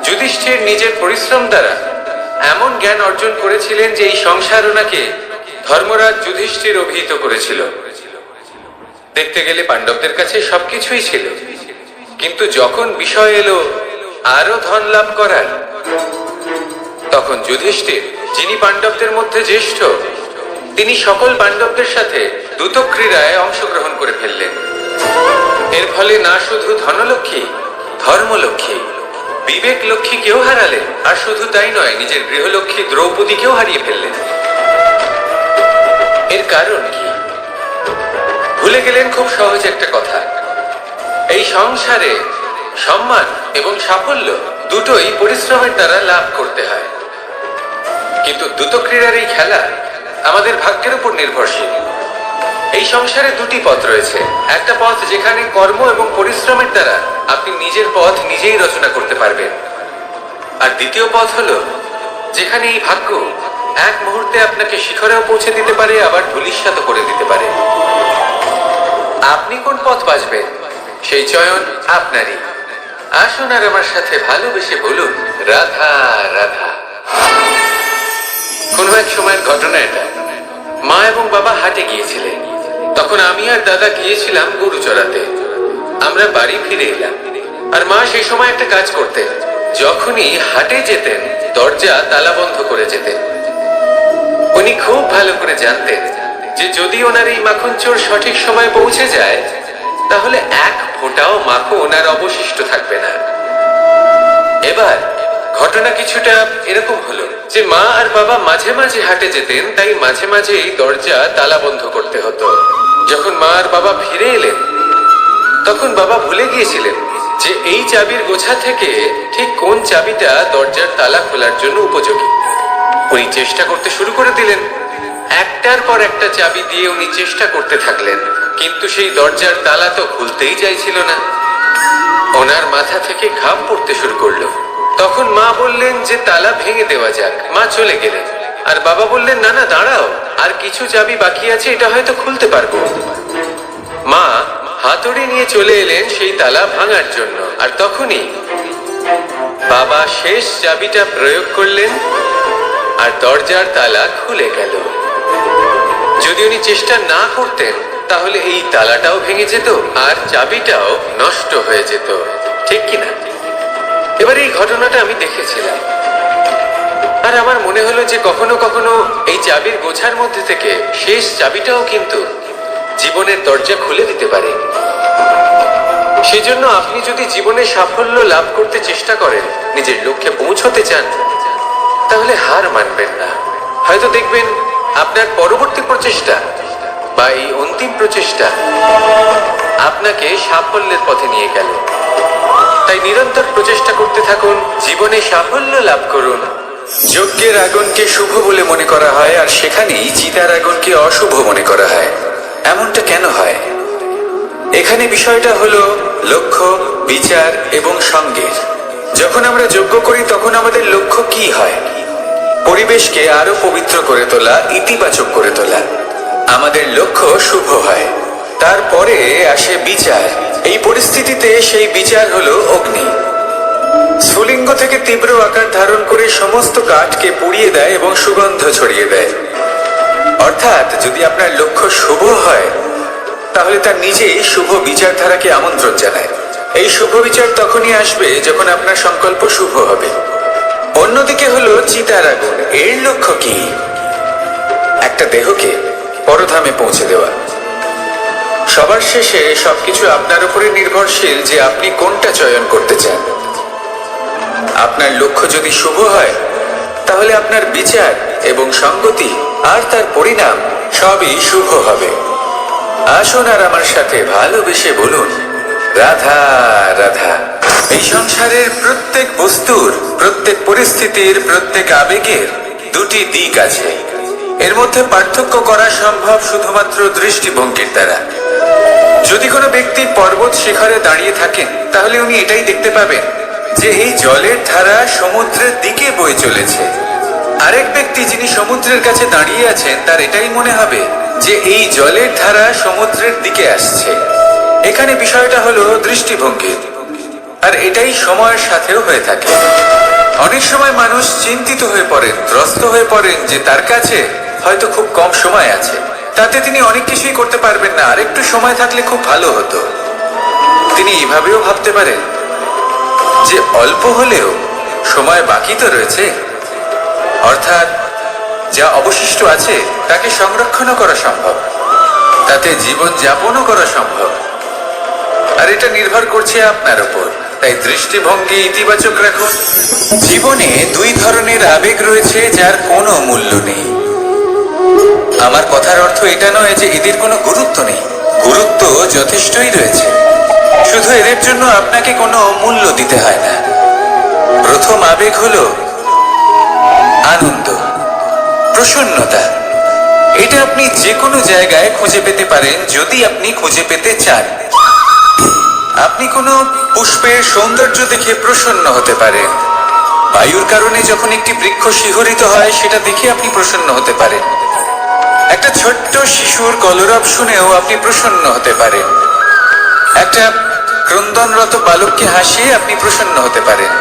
যুধিষ্ঠির নিজের পরিশ্রম দ্বারা এমন জ্ঞান অর্জন করেছিলেন যে এই সংসার ওনাকে ধর্মরাজ যুধিষ্ঠির অভিহিত করেছিল। দেখতে গেলে পাণ্ডবদের কাছে সবকিছুই ছিল, কিন্তু যখন বিষয় এলো আরো ধন লাভ করার, তখন যুধিষ্ঠির, যিনি পাণ্ডবদের মধ্যে জ্যেষ্ঠ, তিনি সকল পাণ্ডবদের সাথে দ্রুত ক্রীড়ায় অংশগ্রহণ করে ফেললেন। এর ফলে না শুধু ধনলক্ষ্মী, ধর্মলক্ষ্মী, বিবেক লক্ষ্মী কেউ হারালেন, আর শুধু তাই নয়, নিজের গৃহলক্ষ্মী দ্রৌপদীকেও হারিয়ে ফেললেন। এর কারণ কি? ভুলে গেলেন খুব সহজ একটা কথা, এই সংসারে সম্মান এবং সাফল্য দুটোই পরিশ্রমের দ্বারা লাভ করতে হয়। কিন্তু দ্রুত ক্রীড়ার এই খেলা আমাদের ভাগ্যের উপর নির্ভরশীল। এই সংসারে দুটি পথ রয়েছে। একটা পথ যেখানে কর্ম এবং পরিশ্রমের দ্বারা আপনি নিজের পথ নিজেই রচনা করতে পারবেন, আর দ্বিতীয় পথ হলো যেখানে এই ভাগ্য এক মুহূর্তে আপনাকে শিখরেও পৌঁছে দিতে পারে, আবার ধূলিসাৎ করে দিতে পারে। আপনি কোন পথ বাছবেন সেই চয়ন আপনারই। আসুন আর আমার সাথে ভালোবেসে বলুন, রাধা রাধা। কোনো এক সময়ের ঘটনা এটা। মা এবং বাবা হাটে গিয়েছিলেন, তখন আমি আর দাদা গিয়েছিলাম গরু চড়াতে। আমরা বাড়ি ফিরে এলাম, আর মা সেই সময় একটা কাজ করতেন। যখনই হাটে যেতেন দরজা তালা বন্ধ করে যেতেন। উনি খুব ভালো করে জানতেন যে যদি ওনার এই মাখন চোর সঠিক সময় পৌঁছে যায়, তাহলে এক ফোঁটাও মাখন আর অবশিষ্ট থাকবে না। এবার ঘটনা কিছুটা এরকম হলো যে মা আর বাবা মাঝে মাঝে হাটে যেতেন, তাই মাঝে মাঝে এই দরজা তালা বন্ধ করতে হতো। যখন মা আর বাবা ফিরে এলেন, তখন বাবা ভুলে গিয়েছিলেন যে এই চাবির গোছা থেকে ঠিক কোন চাবিটা দরজার তালা খোলার জন্য উপযোগী। উনি চেষ্টা করতে শুরু করে দিলেন। একটার পর একটা চাবি দিয়ে উনি চেষ্টা করতে থাকলেন, কিন্তু সেই দরজার তালা তো খুলতেই চাইছিল না। ওনার মাথা থেকে ঘাম পড়তে শুরু করলো। তখন মা বললেন যে তালা ভেঙে দেওয়া যাক। মা চলে গেলেন, আর বাবা বললেন না না দাঁড়াও, আর কিছু চাবি বাকি আছে, এটা হয়তো খুলতে পারবো। মা হাতুড়ি নিয়ে চলে এলেন সেই তালা ভাঙার জন্য, আর তখনই বাবা শেষ চাবিটা প্রয়োগ করলেন আর দরজার তালা খুলে গেল। যদি উনি চেষ্টা না করতেন তাহলে এই তালাটাও ভেঙে যেত আর চাবিটাও নষ্ট হয়ে যেত, ঠিক কিনা? এবার এই ঘটনাটা আমি দেখেছিলাম, আর আমার মনে হলো যে কখনো কখনো এই চাবির গোছার মধ্যে থেকে শেষ চাবিটাও কিন্তু জীবনের দরজা খুলে দিতে পারে। সেজন্য আপনি যদি জীবনে সাফল্য লাভ করতে চেষ্টা করেন, নিজের লক্ষ্যে পৌঁছতে চান, তাহলে হার মানবেন না। হয়তো দেখবেন আপনার পরবর্তী প্রচেষ্টা বা এই অন্তিম প্রচেষ্টা আপনাকে সাফল্যের পথে নিয়ে গেল। তাই নিরন্তর প্রচেষ্টা করতে থাকুন, জীবনে সাফল্য লাভ করুন। যজ্ঞের আগুনকে শুভ বলে মনে করা হয়, আর সেখানেই চিতার আগুনকে অশুভ মনে করা হয়। এমনটা কেন হয়? এখানে বিষয়টা হলো লক্ষ্য, বিচার এবং সঙ্গের। যখন আমরা যজ্ঞ করি তখন আমাদের লক্ষ্য কি হয়? পরিবেশকে আরো পবিত্র করে তোলা, ইতিবাচক করে তোলা। আমাদের লক্ষ্য শুভ হয়। তারপরে আসে বিচার। এই পরিস্থিতিতে সেই বিচার হলো অগ্নি। স্ফুলিঙ্গ থেকে তীব্র আকার ধারণ করে সমস্ত কাঠকে পুড়িয়ে দেয় এবং সুগন্ধ ছড়িয়ে দেয়। অর্থাৎ যদি আপনার লক্ষ্য শুভ হয়, তাহলে তার নিজেই শুভ বিচারধারাকে আমন্ত্রণ জানায়। এই শুভ বিচার তখনই আসবে যখন আপনার সংকল্প শুভ হবে। অন্যদিকে হলো চিতার আগুন। এর লক্ষ্য কি? একটা দেহকে পরধামে পৌঁছে দেওয়া। সবার শেষে সবকিছু আপনার উপরে নির্ভরশীল যে আপনি কোনটা চয়ন করতে চান। আপনার লক্ষ্য যদি শুভ হয়, তাহলে আপনার বিচার এবং সঙ্গতি আর তার পরিণাম সবই শুভ হবে। আসুন আর আমার সাথে ভালোবেসে বলুন, রাধা রাধা। এই সংসারের প্রত্যেক বস্তুর, প্রত্যেক পরিস্থিতির, প্রত্যেক আবেগের দুটি দিক আছে। এর মধ্যে পার্থক্য করা সম্ভব শুধুমাত্র দৃষ্টিভঙ্গির দ্বারা। যদি কোনো ব্যক্তি পর্বত শিখরে দাঁড়িয়ে থাকেন, তাহলে উনি এটাই দেখতে পাবেন যে এই জলের ধারা সমুদ্রের দিকে বয়ে চলেছে। আরেক ব্যক্তি যিনি সমুদ্রের কাছে দাঁড়িয়ে আছেন, তার এটাই মনে হবে যে এই জলের ধারা সমুদ্রের দিকে আসছে। এখানে বিষয়টা হলো দৃষ্টিভঙ্গির, আর এটাই সময়ের সাথেও হয়ে থাকে। অনেক সময় মানুষ চিন্তিত হয়ে পড়েন, ত্রস্ত হয়ে পড়েন যে তার কাছে হয়তো খুব কম সময় আছে, তাতে তিনি অনেক কিছুই করতে পারবেন না, আর একটু সময় থাকলে খুব ভালো হতো। তিনি এভাবেও ভাবতে পারেন যে অল্প হলেও সময় বাকি তো রয়েছে, অর্থাৎ যা অবশিষ্ট আছে তাকে সংরক্ষণও করা সম্ভব, তাতে জীবন যাপনও করা সম্ভব। আর এটা নির্ভর করছে আপনার উপর। তাই দৃষ্টিভঙ্গি ইতিবাচক রাখুন। জীবনে দুই ধরনের আবেগ রয়েছে যার কোনো মূল্য নেই। আমার কথার অর্থ এটা নয় যে এদের কোনো গুরুত্ব নেই, গুরুত্ব যথেষ্টই রয়েছে, শুধু এদের জন্য আপনাকে কোনো মূল্য দিতে হয় না। প্রথম আবেগ হলো আনন্দ, প্রসন্নতা। এটা আপনি যে কোনো জায়গায় খুঁজে পেতে পারেন যদি আপনি খুঁজে পেতে চান। আপনি কোনো পুষ্পের সৌন্দর্য দেখে প্রসন্ন হতে পারেন। বায়ুর কারণে যখন একটি বৃক্ষ শিহরিত হয়, সেটা দেখে আপনি প্রসন্ন হতে পারেন। একটা ছোট্ট শিশুর কলরব শুনেও আপনি প্রসন্ন হতে পারেন। একটা ক্রন্দনরত বালককে হাসিয়ে আপনি প্রসন্ন হতে পারেন।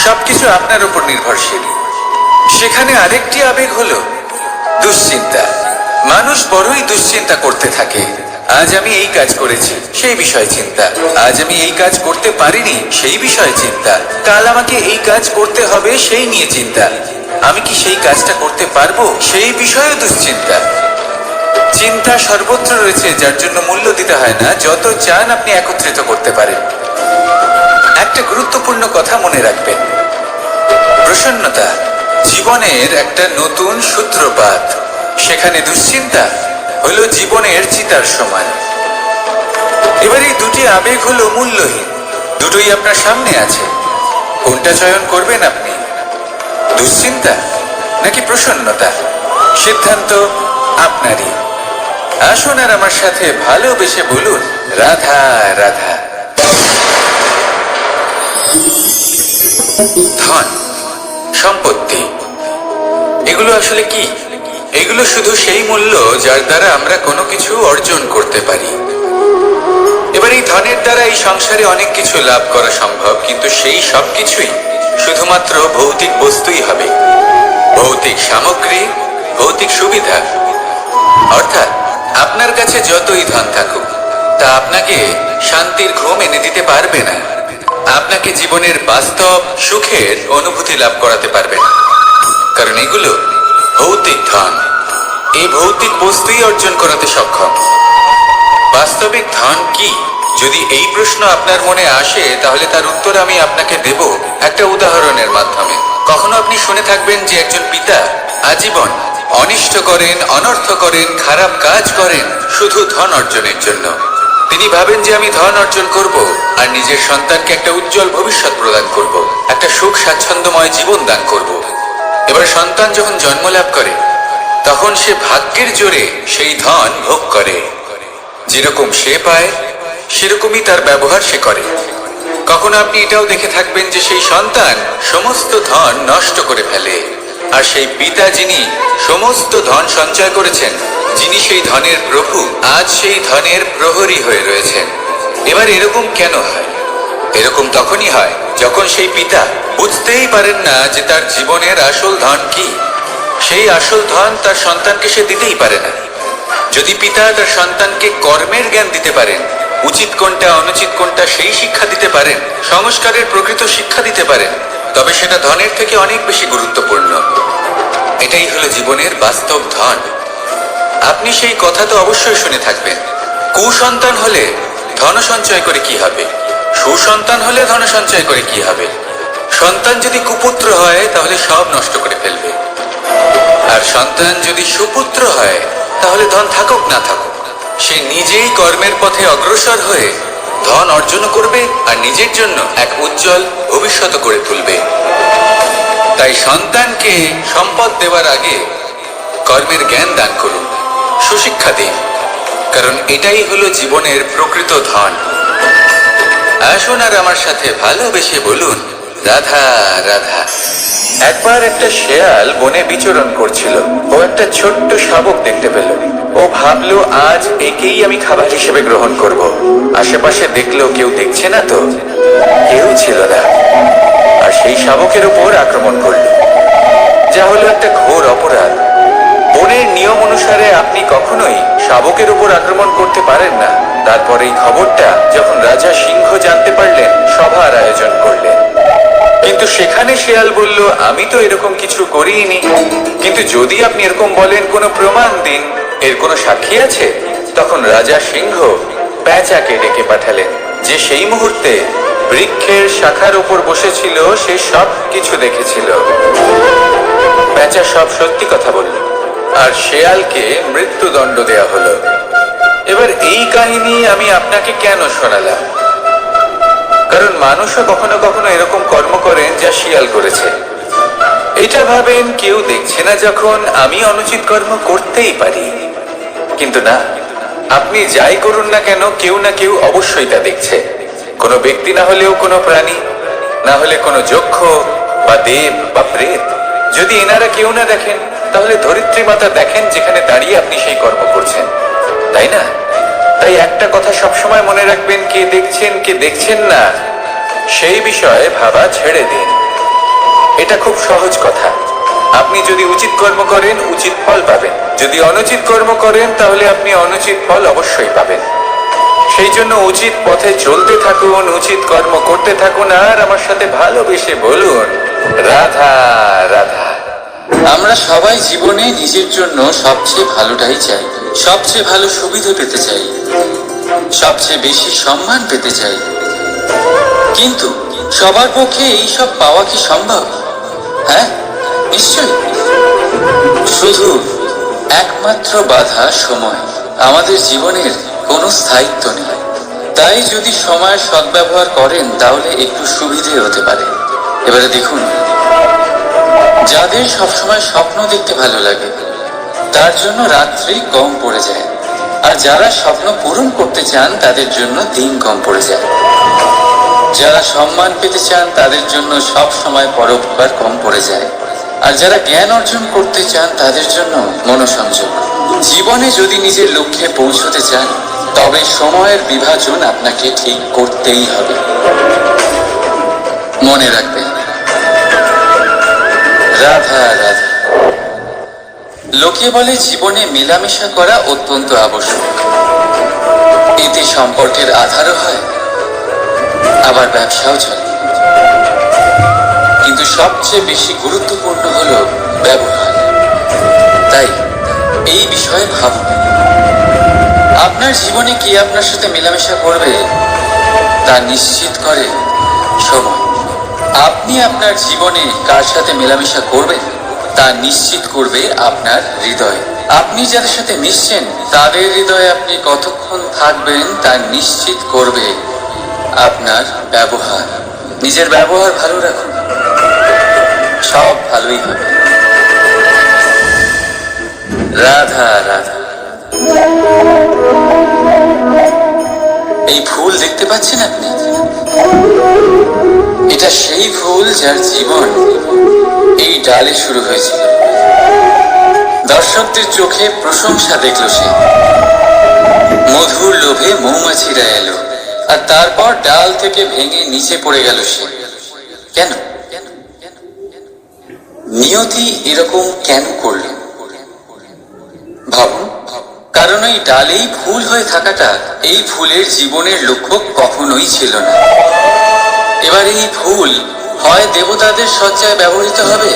সবকিছু আপনার উপর নির্ভরশীল। সেখানে আরেকটি আবেগ হলো দুশ্চিন্তা। মানুষ বড়ই দুশ্চিন্তা করতে থাকে। আজ আমি এই কাজ করেছি, সেই বিষয়ে চিন্তা। আজ আমি এই কাজ করতে পারিনি, সেই বিষয়ে চিন্তা। কাল আমাকে এই কাজ করতে হবে, সেই নিয়ে চিন্তা। আমি কি সেই কাজটা করতে পারবো, সেই বিষয়ে দুশ্চিন্তা। চিন্তা সর্বত্র রয়েছে, যার জন্য মূল্য দিতে হয় না। যত চান আপনি একত্রিত করতে পারেন। একটা গুরুত্বপূর্ণ কথা মনে রাখবেন, প্রসন্নতা জীবনের একটা নতুন সূত্রপাত। সেখানে দুশ্চিন্তা হলো জীবনের চিতার সমান। এবার এই দুটি আবেগ হলো মূল্যহীন, দুটোই আপনার সামনে আছে। কোনটা চয়ন করবেন আপনি, দুশ্চিন্তা নাকি প্রসন্নতা? সিদ্ধান্ত আপনারই। আসুন আর আমার সাথে ভালোবেসে বলুন, রাধা রাধা। ধন, সম্পত্তি, এগুলো আসলে কি? এগুলো শুধু সেই মূল্য যার দ্বারা আমরা কোনো কিছু অর্জন করতে পারি। এবার এই ধনের দ্বারা এই সংসারে অনেক কিছু লাভ করা সম্ভব, কিন্তু সেই সব কিছুই শুধুমাত্র ভৌতিক বস্তুই হবে, ভৌতিক সামগ্রী, ভৌতিক সুবিধা। অর্থাৎ আপনার কাছে যতই ধন থাকুক, তা আপনাকে শান্তির ঘুম এনে দিতে পারবে না, আপনাকে জীবনের বাস্তব সুখের অনুভূতি লাভ করাতে পারবে না, কারণ এগুলো ভৌতিক ধন। এই ভৌতিক বস্তুই অর্জন করাতে সক্ষম। বাস্তবিক ধন কি? যদি এই প্রশ্ন আপনার মনে আসে, তাহলে তার উত্তর আমি আপনাকে দেব একটা উদাহরণের মাধ্যমে। কখনো আপনি শুনে থাকবেন যে একজন পিতা আজীবন অনিষ্ট করেন, অনর্থ করেন, খারাপ কাজ করেন শুধু ধন অর্জনের জন্য। তিনি ভাবেন যে আমি ধন অর্জন করব আর নিজের সন্তানকে একটা উজ্জ্বল ভবিষ্যৎ প্রদান করব, একটা সুখ স্বাচ্ছন্দ্যময় জীবন দান করব। এবার সন্তান যখন জন্ম লাভ করে, তখন সে ভাগ্যের জোরে সেই ধন ভোগ করে। যেরকম সে পায়, সেরকমই তার ব্যবহার সে করে। কখনো আপনি এটাও দেখে থাকবেন যে সেই সন্তান সমস্ত ধন নষ্ট করে ফেলে, আর সেই পিতা যিনি সমস্ত ধন সঞ্চয় করেছেন, যিনি সেই ধনের প্রভু, আজ সেই ধনের প্রহরী হয়ে রয়েছেন। এবার এরকম কেন হয়? এরকম তখনই হয় যখন সেই পিতা বুঝতেই পারেন না যে তার জীবনের আসল ধন কি। সেই আসল ধন তার সন্তানকে সে দিতেই পারে না। যদি পিতা তার সন্তানকে কর্মের জ্ঞান দিতে পারেন, উচিত কোনটা অনুচিত কোনটা সেই শিক্ষা দিতে পারেন, সংস্কারের প্রকৃত শিক্ষা দিতে পারেন, তবে সেটা ধনের থেকে অনেক বেশি গুরুত্বপূর্ণ। এটাই হলো জীবনের বাস্তব ধন। আপনি সেই কথা তো অবশ্যই শুনে থাকবেন, কুসন্তান হলে ধন সঞ্চয় করে কি হবে, সুসন্তান হলে ধন সঞ্চয় করে কি হবে। সন্তান যদি কুপুত্র হয়, তাহলে সব নষ্ট করে ফেলবে, আর সন্তান যদি সুপুত্র হয়, তাহলে ধন থাকুক না থাকুক, সে নিজেই কর্মের পথে অগ্রসর হয়ে ধন অর্জন করবে আর নিজের জন্য এক উজ্জ্বল ভবিষ্যৎ করে তুলবে। তাই সন্তানকে সম্পদ দেওয়ার আগে কর্মের জ্ঞান দান করুন, সুশিক্ষা দিন, কারণ এটাই হলো জীবনের প্রকৃত ধন। আসুন আর আমার সাথে ভালোবেসে বলুন, রাধা রাধা। একবার একটা শেয়াল বনে বিচরণ করছিল। ও একটা ছোট্ট শাবক দেখতে পেল। ও ভাবলো, আজ একেই আমি খাবার হিসেবে গ্রহণ করব। আশেপাশে দেখলো কেউ দেখছে না তো, কেউ ছিল না, আর সেই শাবকের উপর আক্রমণ করলো, যা হলো একটা ঘোর অপরাধ। বনের নিয়ম অনুসারে আপনি কখনোই শাবকের উপর আক্রমণ করতে পারেন না। তারপর এই খবরটা যখন রাজা সিংহ জানতে পারলেন, সভার আয়োজন করলেন। কিন্তু সেখানে শেয়াল বলল, আমি তো এরকম কিছু করিনি। কিন্তু যদি আপনি এরকম বলেন, কোনো প্রমাণ দিন, এর কোনো সাক্ষী আছে? তখন রাজা সিংহ পেঁচাকে ডেকে পাঠালেন, যে সেই মুহূর্তে বৃক্ষের শাখার উপর বসেছিল। সে সব কিছু দেখেছিল। পেঁচা সব সত্যি কথা বলল, আর শেয়ালকে মৃত্যুদণ্ড দেয়া হলো। এবার এই কাহিনী আমি আপনাকে কেন শোনালাম? কারণ মানুষও কখনো কখনো এরকম কর্ম করেন যা শিয়াল করেছে। এটা ভাবেন কেউ দেখছে না, যখন আমি অনুচিত কর্ম করতেই পারি। কিন্তু না, আপনি যাই করুন না কেন, কেউ না কেউ অবশ্যই তা দেখছে। কোনো ব্যক্তি না হলেও কোনো প্রাণী, না হলে কোনো যক্ষ বা দেব বা প্রেত। যদি এনারা কেউ না দেখেন, তাহলে ধরিত্রী মাতা দেখেন, যেখানে দাঁড়িয়ে আপনি সেই কর্ম করছেন, তাই না? তাই একটা কথা সবসময় মনে রাখবেন, কে দেখছেন কে দেখছেন না সেই বিষয়ে ভাবা ছেড়ে দিন। এটা খুব সহজ কথা। আপনি যদি উচিত কর্ম করেন, উচিত ফল পাবেন। যদি অনুচিত কর্ম করেন, তাহলে আপনি অনুচিত ফল অবশ্যই পাবেন। সেই জন্য উচিত পথে চলতে থাকুন, উচিত কর্ম করতে থাকুন, আর আমার সাথে ভালোবেসে বলুন, রাধা রাধা। আমরা সবাই জীবনে নিজের জন্য সবচেয়ে ভালোটাই চাই, সবচেয়ে ভালো সুবিধা পেতে চাই, সবচেয়ে বেশি সম্মান পেতে চাই। কিন্তু সবার পক্ষে এইসব পাওয়া কি সম্ভব? হ্যাঁ, নিশ্চয়ই। শুধু একমাত্র বাধা সময়। আমাদের জীবনের কোনো স্থায়িত্ব নেই। তাই যদি সময়ের সদ্ব্যবহার করেন, তাহলে একটু সুবিধে হতে পারে। এবারে দেখুন, যাদের সবসময় স্বপ্ন দেখতে ভালো লাগে, তার জন্য রাত্রি কম পড়ে যায়। আর যারা স্বপ্ন পূরণ করতে চান, তাদের জন্য দিন কম পড়ে যায়। যারা সম্মান পেতে চান, তাদের জন্য সব সময় পরোপকার কম পড়ে যায়। আর যারা জ্ঞান অর্জন করতে চান, তাদের জন্য মনোসংযোগ। জীবনে যদি নিজের লক্ষ্যে পৌঁছতে চান, তবে সময়ের বিভাজন আপনাকে ঠিক করতেই হবে। মনে রাখবেন, রাধা রাধা। লোকে বলে জীবনে মেলামেশা করা অত্যন্ত আবশ্যক। এতে সম্পর্কের আধারও হয়, আবার ব্যবসাও চলে। কিন্তু সবচেয়ে বেশি গুরুত্বপূর্ণ হলো ব্যবহার। তাই এই বিষয়ে ভাবুন, আপনার জীবনে কি আপনার সাথে মেলামেশা করবে তা নিশ্চিত করে সময়। আপনি আপনার জীবনে কার সাথে মেলামেশা করবেন তা নিশ্চিত করবে আপনার হৃদয়। আপনি যাদের সাথে মিশছেন, তাদের হৃদয়ে আপনি কতক্ষণ থাকবেন তা নিশ্চিত করবে আপনার ব্যবহার। নিজের ব্যবহার ভালো রাখুন, সব ভালোই হবে। রাধা রাধা। এই ফুল দেখতে পাচ্ছেন আপনি? এটা সেই ফুল যার জীবন এই ডালে শুরু হয়েছিল। দর্শকদের চোখে প্রশংসা দেখল সে। মধুর লোভে মৌমাছিরা এলো, আর তারপর ডাল থেকে ভেঙে নিচে পড়ে গেল সে। কেন? নিয়তি এরকম কেন করলেন? ভাবুন, কারণ এই ডালেই ফুল হয়ে থাকাটা এই ফুলের জীবনের লক্ষ্য কখনোই ছিল না। এবার এই ফুল হয় দেবতাদের সজ্জায় ব্যবহৃত হবে,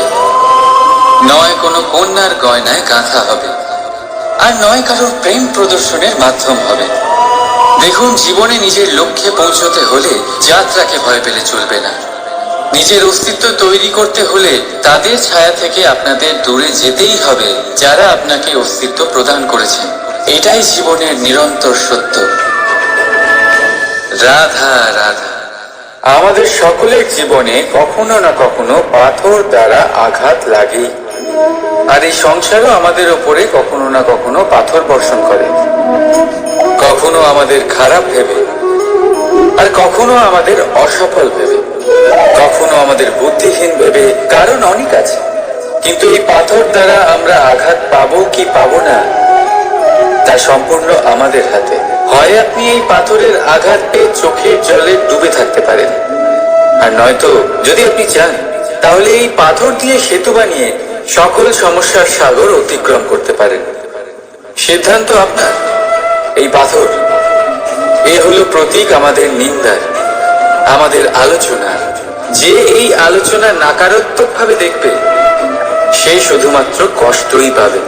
নয় কোনো কন্যার গয়নায় গাঁথা হবে, আর নয় কারোর প্রেম প্রদর্শনের মাধ্যম হবে। দেখুন, জীবনে নিজের লক্ষ্যে পৌঁছতে হলে যাত্রাকে ভয় পেলে চলবে না। নিজের অস্তিত্ব তৈরি করতে হলে তাদের ছায়া থেকে আপনাদের দূরে যেতেই হবে, যারা আপনাকে অস্তিত্ব প্রদান করেছেন। এটাই জীবনের নিরন্তর সত্য। রাধা রাধা। আমাদের সকলের জীবনে কখনো না কখনো পাথর দ্বারা আঘাত লাগে, আর এই সংসারও আমাদের ওপরে কখনো না কখনো পাথর বর্ষণ করে, কখনো আমাদের খারাপ ভেবে, আর কখনো আমাদের অসফল ভেবে, কখনো আমাদের বুদ্ধিহীন ভেবে। কারণ অনেক আছে, কিন্তু এই পাথর দ্বারা আমরা আঘাত পাবো কি পাবো না তা সম্পূর্ণ আমাদের হাতে। হয় আপনি এই পাথরের আঘাত পেয়ে চোখের জলে ডুবে থাকতে পারেন, আর নয়তো যদি আপনি চান তাহলে এই পাথর দিয়ে সেতু বানিয়ে সকল সমস্যার সাগর অতিক্রম করতে পারেন। সিদ্ধান্ত আপনার। এই পাথর এ হলো প্রতীক আমাদের নিন্দার, আমাদের আলোচনা। যে এই আলোচনা নাকারাত্মক ভাবে দেখবে সে শুধুমাত্র কষ্টই পাবে,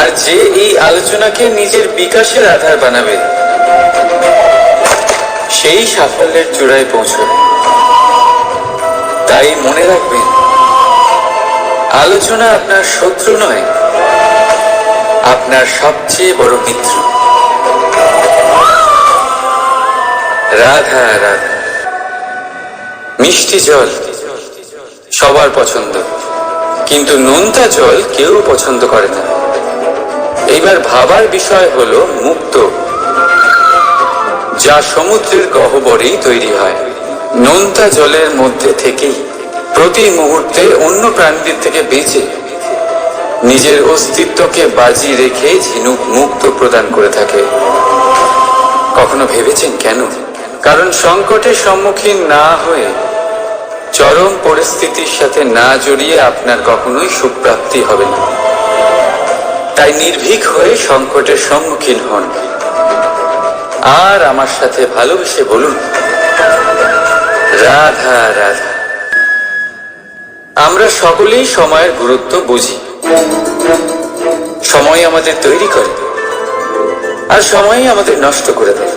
আর যে এই আলোচনাকে নিজের বিকাশের আধার বানাবে সেই সাফল্যের চূড়ায় পৌঁছবে। তাই মনে রাখবেন, আলোচনা আপনার শত্রু নয়, আপনার সবচেয়ে বড় মিত্র। রাধা রাধা। মিষ্টি জল সবার পছন্দ, কিন্তু নোনতা জল কেউ পছন্দ করে না। এইবার ভাবার বিষয় হলো মুক্ত, যা সমুদ্রের গহ্বরেই তৈরি হয়। নোনতা জলের মধ্যে থেকেই প্রতি মুহূর্তে অন্য প্রাণীদের থেকে বেঁচে নিজের অস্তিত্বকে বাজি রেখে ঝিনুক মুক্ত প্রদান করে থাকে। কখনো ভেবেছেন কেন? কারণ সংকটের সম্মুখীন না হয়ে, চরম পরিস্থিতির সাথে না জড়িয়ে আপনার কখনোই সুপ্রাপ্তি হবে না। তাই নির্ভীক হয়ে সংকটের সম্মুখীন হন, আর আমার সাথে ভালোবেসে বলুন, রাধা রাধা। আমরা সকলেই সময়ের গুরুত্ব বুঝি। সময় আমাদের তৈরি করে, আর সময়ই আমাদের নষ্ট করে দেয়।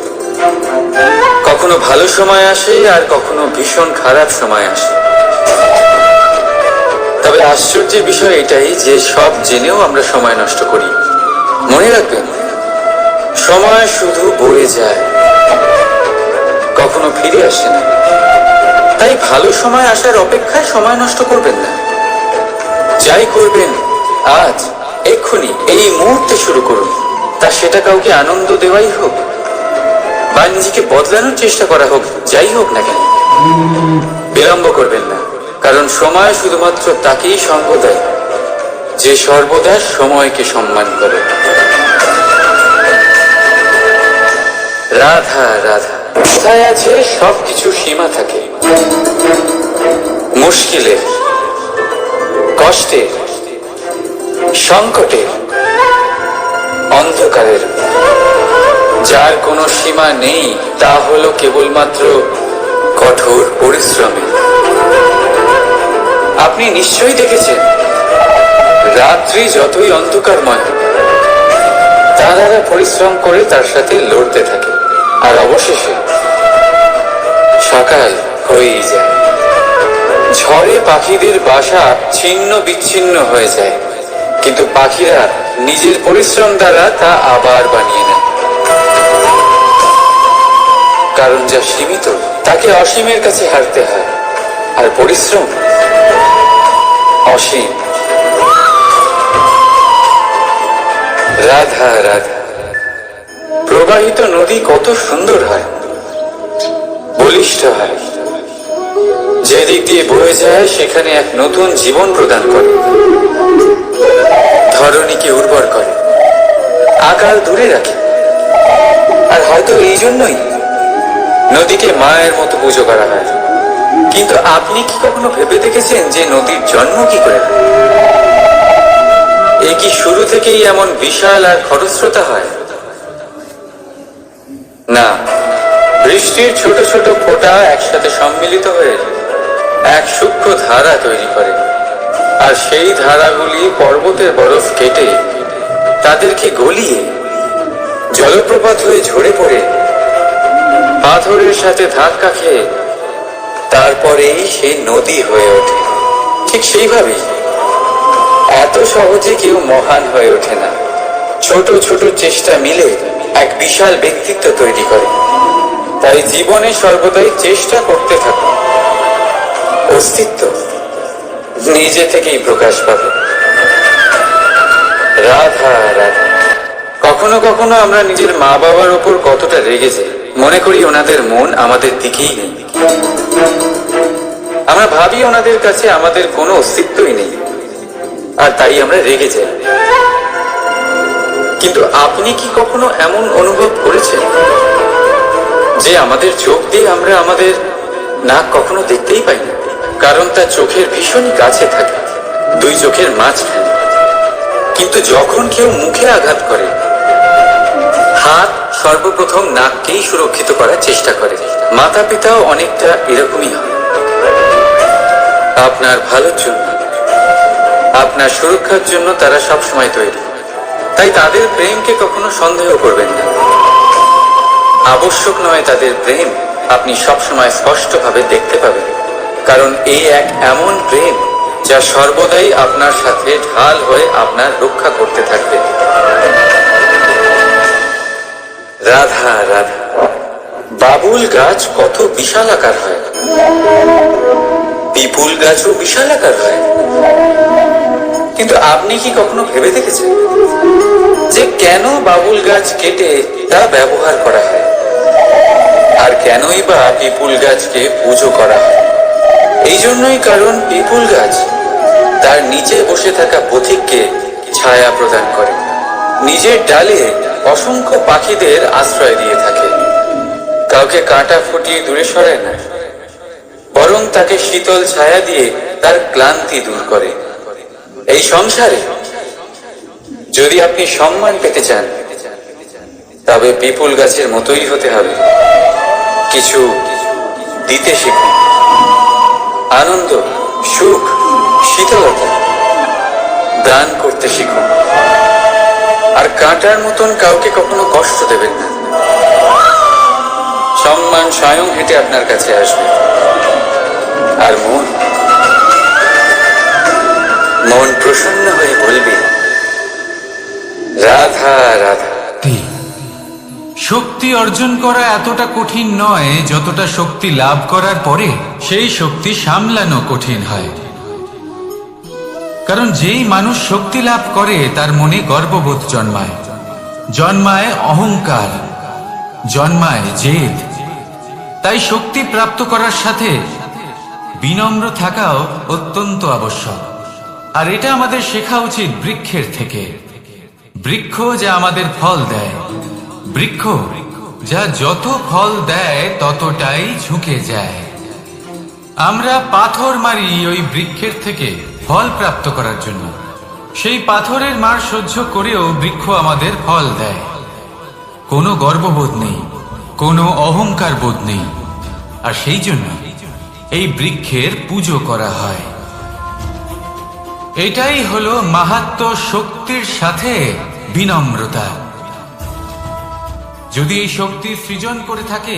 কখনো ভালো সময় আসে, আর কখনো ভীষণ খারাপ সময় আসে। তবে আশ্চর্যের বিষয় এটাই যে সব জেনেও আমরা সময় নষ্ট করি। মনে রাখবেন, সময় শুধু বয়ে যায়, কখনো ফিরে আসে না। তাই ভালো সময় আসার অপেক্ষায় সময় নষ্ট করবেন না। যাই করবেন আজ, এক্ষুনি, এই মুহূর্তে শুরু করুন। তা সেটা কাউকে আনন্দ দেওয়াই হোক, বা নিজেকে বদলানোর চেষ্টা করা হোক, যাই হোক না কেন, বিলম্ব করবেন না। কারণ সময় শুধুমাত্র তাকেই সঙ্গ দেয় যে সর্বদা সময়কে সম্মান করে। রাধা রাধা। কোথায় আছে সবকিছু সীমা থাকে, মুশকিলের, কষ্টের, সংকটের, অন্ধকারের। যার কোনো সীমা নেই তা হলো কেবলমাত্র কঠোর পরিশ্রমে। আপনি নিশ্চয়ই দেখেছেন, রাত্রি যতই অন্ধকারময়, তারা পরিশ্রম করে তার সাথে লড়তে থাকে, আর অবশেষে সকাল হয়েই যায়। ঝড়ে পাখিদের বাসা ছিন্ন বিচ্ছিন্ন হয়ে যায়, কিন্তু পাখিরা নিজের পরিশ্রম দ্বারা তা আবার বানিয়ে নেয়। কারণ যা সীমিত তাকে অসীমের কাছে হারতে হয়, আর পরিশ্রম অসীম। রাধা রাধা। প্রবাহিত নদী কত সুন্দর হয়, বলিষ্ঠ হয়। যেদিক দিয়ে বয়ে যায় সেখানে এক নতুন জীবন প্রদান করে, ধরণীকে উর্বর করে, আকাল দূরে রাখে। আর হয়তো এই জন্যই নদীকে মায়ের মতো পুজো করা হয়। কিন্তু আপনি কি কখনো ভেবে দেখেছেন যে নদীর জন্ম কি করে? এ কি শুরু থেকেই এমন বিশাল আর খরস্রোতা হয়? না, বৃষ্টির ছোট ছোট ফোঁটা একসাথে সম্মিলিত হয়ে এক সূক্ষ্ম ধারা তৈরি করে, আর সেই ধারাগুলি পর্বতের বরফ কেটে তাদেরকে গলিয়ে জলপ্রপাত হয়ে ঝরে পড়ে পাথরের সাথে ধাক্কা খেয়ে তারপরেই সে নদী হয়ে ওঠে। ঠিক সেইভাবেই এত সহজে কেউ মহান হয়ে ওঠে না। ছোট ছোট চেষ্টা মিলে এক বিশাল ব্যক্তিত্ব তৈরি করে। তাই জীবনে সর্বদাই চেষ্টা করতে থাকুন। অস্তিত্ব নিজে থেকেই প্রকাশ পাবে। রাধা রাধা। কখনো কখনো আমরা নিজের মা বাবার ওপর কতটা রেগে যাই, মনে করি ওনাদের মন আমাদের দিকেই নেই। আমরা ভাবি ওনাদের কাছে আমাদের কোনো অস্তিত্বই নেই, আর তাই আমরা রেগে যাই। কিন্তু আপনি কি কখনো এমন অনুভব করেছেন যে আমাদের চোখ দিয়ে আমরা আমাদের নাক কখনো দেখতেই পাই না, কারণ তা চোখের ভীষণই কাছে থাকে, দুই চোখের মাঝখানে। কিন্তু যখন কেউ মুখে আঘাত করে, হাত সর্বপ্রথম নাককেই সুরক্ষিত করার চেষ্টা করে। মাতা পিতাও অনেকটা এরকমই হয়। আপনার ভালোর জন্য, আপনার সুরক্ষার জন্য তারা সবসময় তৈরি। তাই তাদের প্রেমকে কখনো সন্দেহ করবেন না। আবশ্যক নয় তাদের প্রেম আপনি সবসময় স্পষ্টভাবে দেখতে পাবেন, কারণ এই এক এমন প্রেম যা সর্বদাই আপনার সাথে ঢাল হয়ে আপনার রক্ষা করতে থাকবে। রাধা রাধা। বাবুল গাছ কত বিশাল আকার হয়, পিপুল গাছও বিশাল আকার হয়। কিন্তু আপনি কি কখনো ভেবে দেখেছেন যে কেন বাবুল গাছ কেটে তা ব্যবহার করা হয়, আর কেনই বা পিপুল গাছকে পুজো করা হয়? এই জন্যই, কারণ পিপুল গাছ তার নিচে বসে থাকা পথিককে ছায়া প্রদান করে, নিজের ডালে অসংখ্য পাখিদের আশ্রয় দিয়ে থাকে, কাউকে কাঁটা ফুটিয়ে দূরে সরায় না, বরং তাকে শীতল ছায়া দিয়ে তার ক্লান্তি দূর করে। এই সংসারে যদি আপনি সম্মান পেতে চান, তবে পিপুল গাছের মতোই হতে হবে। কিছু দিতে শিখুন, আনন্দ, সুখ, শীতলতা দান করতে শিখুন, আর কাঁটার মতন কাউকে কখনো কষ্ট দেবেন না। সম্মান স্বয়ং হেঁটে আপনার কাছে আসবে। আর মন প্রসন্ন হয়ে বলবে রাধা রাধা। শক্তি অর্জন করা এতটা কঠিন নয় যতটা শক্তি লাভ করার পরে সেই শক্তি সামলানো কঠিন হয়। কারণ যেই মানুষ শক্তি লাভ করে তার মনে গর্ববোধ জন্মায়, জন্মায় অহংকার, জন্মায় জেদ। তাই শক্তি প্রাপ্ত করার সাথে বিনম্র থাকাও অত্যন্ত আবশ্যক। আর এটা আমাদের শেখা উচিত বৃক্ষের থেকে। বৃক্ষ যা আমাদের ফল দেয়, বৃক্ষ যা যত ফল দেয় ততটাই ঝুঁকে যায়। আমরা পাথর মারি ওই বৃক্ষের থেকে ফল প্রাপ্ত করার জন্য। সেই পাথরের মার সহ্য করেও বৃক্ষ আমাদের ফল দেয়। কোনো গর্ববোধ নেই, কোনো অহংকার বোধ নেই, আর সেই জন্য এই বৃক্ষের পুজো করা হয়। এটাই হলো মাহাত্ম্য, শক্তির সাথে বিনম্রতা। যদি এই শক্তি সৃজন করে থাকে,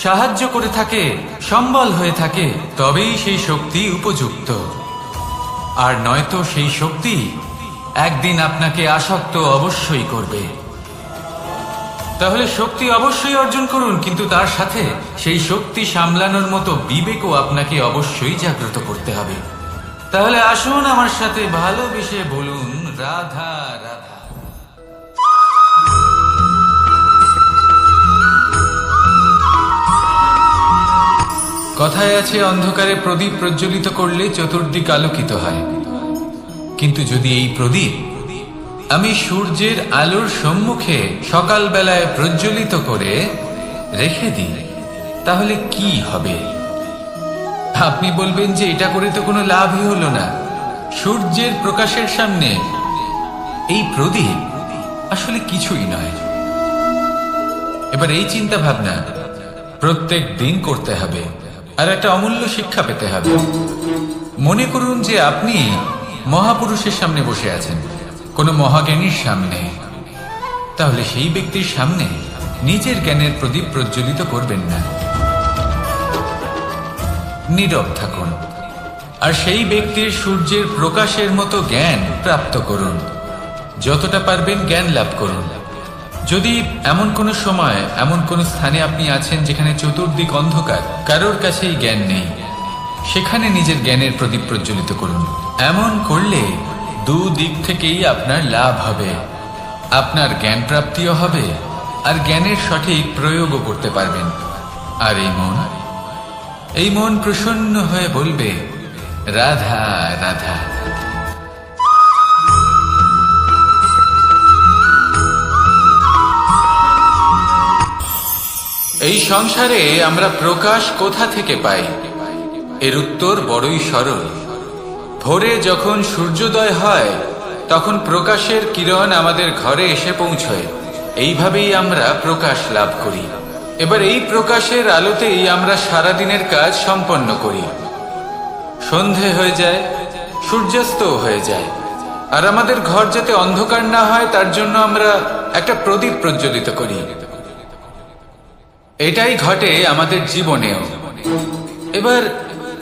সাহায্য করে থাকে, সম্বল হয়ে থাকে, তবেই সেই শক্তি উপযুক্ত। আর নয়তো সেই শক্তি একদিন আপনাকে আসক্ত অবশ্যই করবে। তাহলে শক্তি অবশ্যই অর্জন করুন, কিন্তু তার সাথে সেই শক্তি সামলানোর মতো বিবেকও আপনাকে অবশ্যই জাগ্রত করতে হবে। তাহলে আসুন আমার সাথে ভালোবেসে বলুন রাধা রাধা। কথায় আছে, অন্ধকারে প্রদীপ প্রজ্বলিত করলে চতুর্দিক আলোকিত হয়। কিন্তু যদি এই প্রদীপ আমি সূর্যের আলোর সম্মুখে সকালবেলায় প্রজ্বলিত করে রেখে দিই, তাহলে কি হবে? আপনি বলবেন যে এটা করে তো কোনো লাভই হলো না। সূর্যের প্রকাশের সামনে এই প্রদীপ আসলে কিছুই নয়। এবার এই চিন্তা ভাবনা প্রত্যেক দিন করতে হবে, আর একটা অমূল্য শিক্ষা পেতে হবে। মনে করুন যে আপনি মহাপুরুষের সামনে বসে আছেন, কোনো মহাজ্ঞানীর সামনে। তাহলে সেই ব্যক্তির সামনে নিজের জ্ঞানের প্রদীপ প্রজ্বলিত করবেন না, নীরব থাকুন। আর সেই ব্যক্তির সূর্যের প্রকাশের মতো জ্ঞান প্রাপ্ত করুন। যতটা পারবেন জ্ঞান লাভ করুন। যদি এমন কোনো সময় এমন কোনো স্থানে আপনি আছেন যেখানে চতুর্দিক অন্ধকার, কারোর কাছেই জ্ঞান নেই, সেখানে নিজের জ্ঞানের প্রদীপ প্রজ্বলিত করুন। এমন করলে দুদিক থেকেই আপনার লাভ হবে। আপনার জ্ঞান প্রাপ্তিও হবে আর জ্ঞানের সঠিক প্রয়োগও করতে পারবেন। আর এই মন প্রসন্ন হয়ে বলবে, রাধা রাধা। এই সংসারে আমরা প্রকাশ কোথা থেকে পাই? এর উত্তর বড়ই সরল। ভোরে যখন সূর্যোদয় হয় তখন প্রকাশের কিরণ আমাদের ঘরে এসে পৌঁছয়। এইভাবেই আমরা প্রকাশ লাভ করি। এবার এই প্রকাশের আলোতেই আমরা সারাদিনের কাজ সম্পন্ন করি। সন্ধে হয়ে যায়, সূর্যাস্তও হয়ে যায়, আর আমাদের ঘর যাতে অন্ধকার না হয় তার জন্য আমরা একটা প্রদীপ প্রজ্বলিত করি। এটাই ঘটে আমাদের জীবনেও। এবার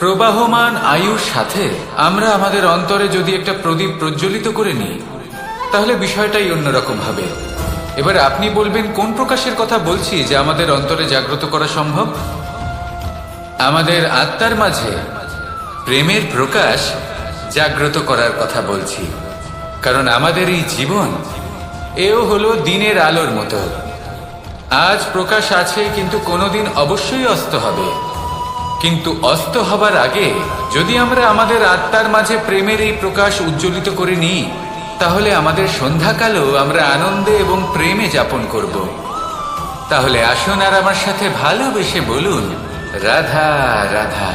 প্রবাহমান আয়ুর সাথে আমরা আমাদের অন্তরে যদি একটা প্রদীপ প্রজ্বলিত করে নিই তাহলে বিষয়টাই অন্যরকম হবে। এবার আপনি বলবেন কোন প্রকাশের কথা বলছি যে আমাদের অন্তরে জাগ্রত করা সম্ভব? আমাদের আত্মার মাঝে প্রেমের প্রকাশ জাগ্রত করার কথা বলছি। কারণ আমাদের এই জীবন এও হলো দিনের আলোর মতো। আজ প্রকাশ আছে, কিন্তু কোনোদিন অবশ্যই অস্ত হবে। কিন্তু অস্ত হবার আগে যদি আমরা আমাদের আত্মার মাঝে প্রেমের এই প্রকাশ উজ্জ্বলিত করে নিই তাহলে আমাদের সন্ধ্যাকালও আমরা আনন্দে এবং প্রেমে যাপন করব। তাহলে আসুন আর আমার সাথে ভালোবেসে বলুন, রাধা রাধা।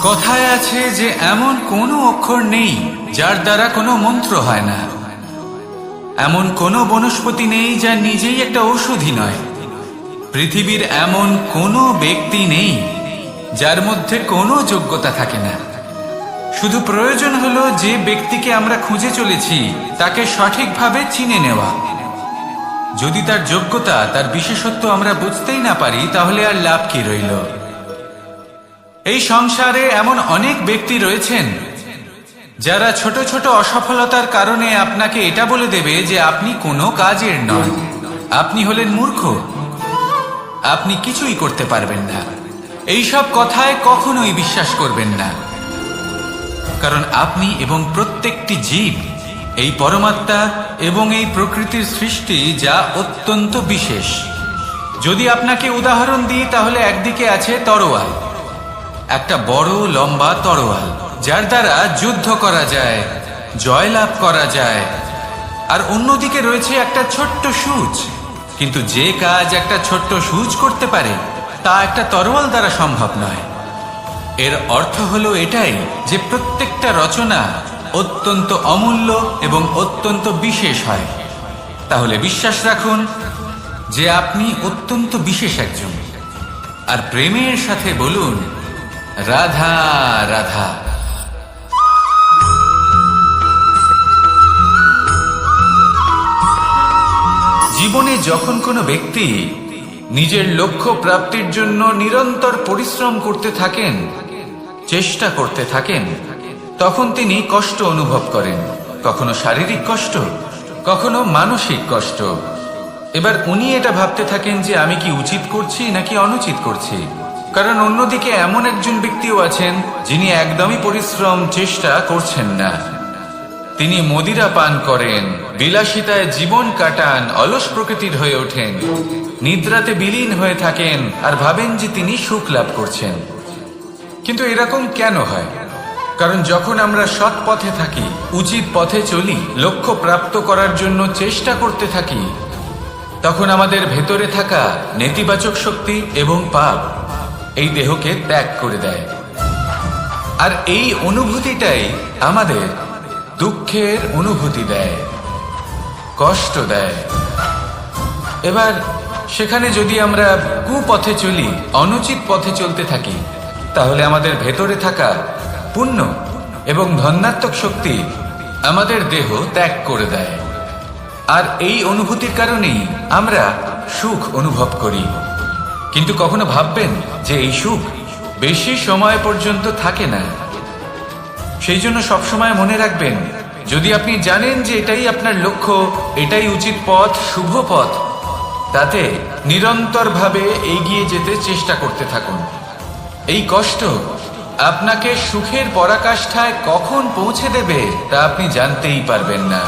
কথায় আছে যে এমন কোনো অক্ষর নেই যার দ্বারা কোনো মন্ত্র হয় না। এমন কোনো বনস্পতি নেই যা নিজেই একটা ঔষধি নয়। পৃথিবীর এমন কোনো ব্যক্তি নেই যার মধ্যে কোনো যোগ্যতা থাকে না। শুধু প্রয়োজন হলো যে ব্যক্তিকে আমরা খুঁজে চলেছি তাকে সঠিকভাবে চিনে নেওয়া। যদি তার যোগ্যতা, তার বিশেষত্ব আমরা বুঝতেই না পারি তাহলে আর লাভ কি রইল? এই সংসারে এমন অনেক ব্যক্তি রয়েছেন যারা ছোট ছোট অসফলতার কারণে আপনাকে এটা বলে দেবে যে আপনি কোনো কাজের নন, আপনি হলেন মূর্খ, আপনি কিছুই করতে পারবেন না। এইসব কথায় কখনোই বিশ্বাস করবেন না। কারণ আপনি এবং প্রত্যেকটি জীব এই পরমাত্মা এবং এই প্রকৃতির সৃষ্টি, যা অত্যন্ত বিশেষ। যদি আপনাকে উদাহরণ দিই তাহলে একদিকে আছে তরোয়াল, একটা বড় লম্বা তরোয়াল যার দ্বারা যুদ্ধ করা যায়, জয়লাভ করা যায়। আর অন্যদিকে রয়েছে একটা ছোট্ট সূচ। কিন্তু যে কাজ একটা ছোট্ট সূচ করতে পারে তা একটা তরোয়াল দ্বারা সম্ভব নয়। এর অর্থ হলো এটাই যে প্রত্যেকটা রচনা অত্যন্ত অমূল্য এবং অত্যন্ত বিশেষ হয়। তাহলে বিশ্বাস রাখুন যে আপনি অত্যন্ত বিশেষ একজন। আর প্রেমের সাথে বলুন, রাধা রাধা। জীবনে যখন কোনো ব্যক্তি নিজের লক্ষ্য প্রাপ্তির জন্য নিরন্তর পরিশ্রম করতে থাকেন, চেষ্টা করতে থাকেন, তখন তিনি কষ্ট অনুভব করেন। কখনো শারীরিক কষ্ট, কখনো মানসিক কষ্ট। এবার উনি এটা ভাবতে থাকেন যে আমি কি উচিত করছি নাকি অনুচিত করছি। কারণ অন্যদিকে এমন একজন ব্যক্তিও আছেন যিনি একদমই পরিশ্রম, চেষ্টা করছেন না। তিনি মদিরা পান করেন, বিলাসিতায় জীবন কাটান, অলস প্রকৃতির হয়ে ওঠেন, নিদ্রাতে বিলীন হয়ে থাকেন আর ভাবেন যে তিনি সুখ লাভ করছেন। কিন্তু এরকম কেন হয়? কারণ যখন আমরা সৎ পথে থাকি, উচিত পথে চলি, লক্ষ্য প্রাপ্ত করার জন্য চেষ্টা করতে থাকি, তখন আমাদের ভেতরে থাকা নেতিবাচক শক্তি এবং পাপ এই দেহকে ত্যাগ করে দেয়। আর এই অনুভূতিটাই আমাদের দুঃখের অনুভূতি দেয়, কষ্ট দেয়। এবার সেখানে যদি আমরা কুপথে চলি, অনুচিত পথে চলতে থাকি, তাহলে আমাদের ভেতরে থাকা পুণ্য এবং ধনাত্মক শক্তি আমাদের দেহ ত্যাগ করে দেয়। আর এই অনুভূতির কারণেই আমরা সুখ অনুভব করি। কিন্তু কখনো ভাববেন যে এই সুখ বেশি সময় পর্যন্ত থাকে না। সেই জন্য সবসময় মনে রাখবেন, যদি আপনি জানেন যে এটাই আপনার লক্ষ্য, এটাই উচিত পথ, শুভ পথ, তাতে নিরন্তরভাবে এগিয়ে যেতে চেষ্টা করতে থাকুন। এই কষ্ট আপনাকে সুখের পরাকাষ্ঠায় কখন পৌঁছে দেবে তা আপনি জানতেই পারবেন না।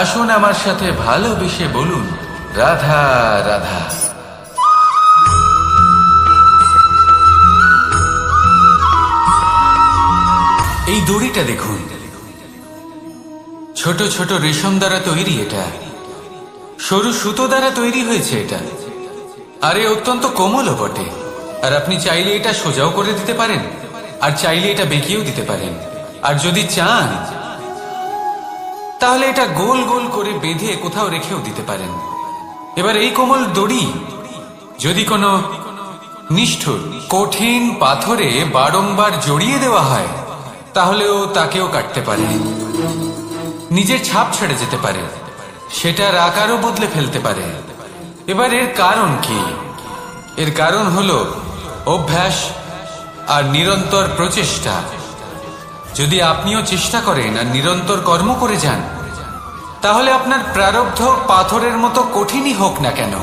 আসুন আমার সাথে ভালোবেসে বলুন, রাধা রাধা। এই দড়িটা দেখুন, ছোট ছোট রেশম দ্বারা তৈরি, এটা সরু সুতো দ্বারা তৈরি হয়েছে এটা, আর এ অত্যন্ত কোমলও বটে। আর আপনি চাইলে এটা সোজাও করে দিতে পারেন, আর চাইলে এটা বেঁকিয়েও দিতে পারেন, আর যদি চান তাহলে এটা গোল গোল করে বেঁধে কোথাও রেখেও দিতে পারেন। এবার এই কোমল দড়ি যদি কোনো নিষ্ঠুর কঠিন পাথরে বারংবার জড়িয়ে দেওয়া হয়, তাহলেও তাকেও কাটতে পারে, নিজের ছাপ ছেড়ে যেতে পারে, সেটার আকারও বদলে ফেলতে পারে। এবার এর কারণ কি? এর কারণ হলো অভ্যাস আর নিরন্তর প্রচেষ্টা। যদি আপনিও চেষ্টা করেন আর নিরন্তর কর্ম করে যান, তাহলে আপনার প্রারব্ধ পাথরের মতো কঠিনই হোক না কেন,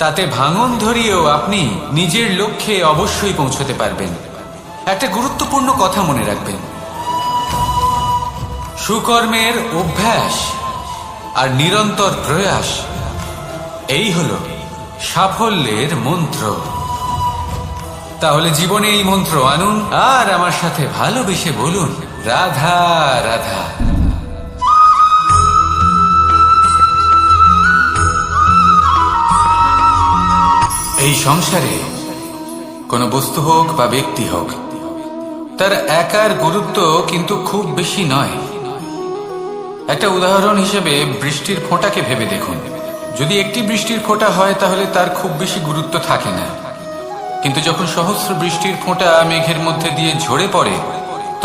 তাতে ভাঙন ধরিয়েও আপনি নিজের লক্ষ্যে অবশ্যই পৌঁছতে পারবেন। একটা গুরুত্বপূর্ণ কথা মনে রাখবেন, সুকর্মের অভ্যাস আর নিরন্তর প্রয়াস, এই হলো সাফল্যের মন্ত্র। তাহলে জীবনে এই মন্ত্র আনুন আর আমার সাথে ভালোবেসে বলুন, রাধা রাধা। এই সংসারে কোনো বস্তু হোক বা ব্যক্তি হোক, তার একার গুরুত্ব কিন্তু খুব বেশি নয়। একটা উদাহরণ হিসেবে বৃষ্টির ফোঁটাকে ভেবে দেখুন। যদি একটি বৃষ্টির ফোঁটা হয় তাহলে তার খুব বেশি গুরুত্ব থাকে না, কিন্তু যখন সহস্র বৃষ্টির ফোঁটা মেঘের মধ্যে দিয়ে ঝরে পড়ে,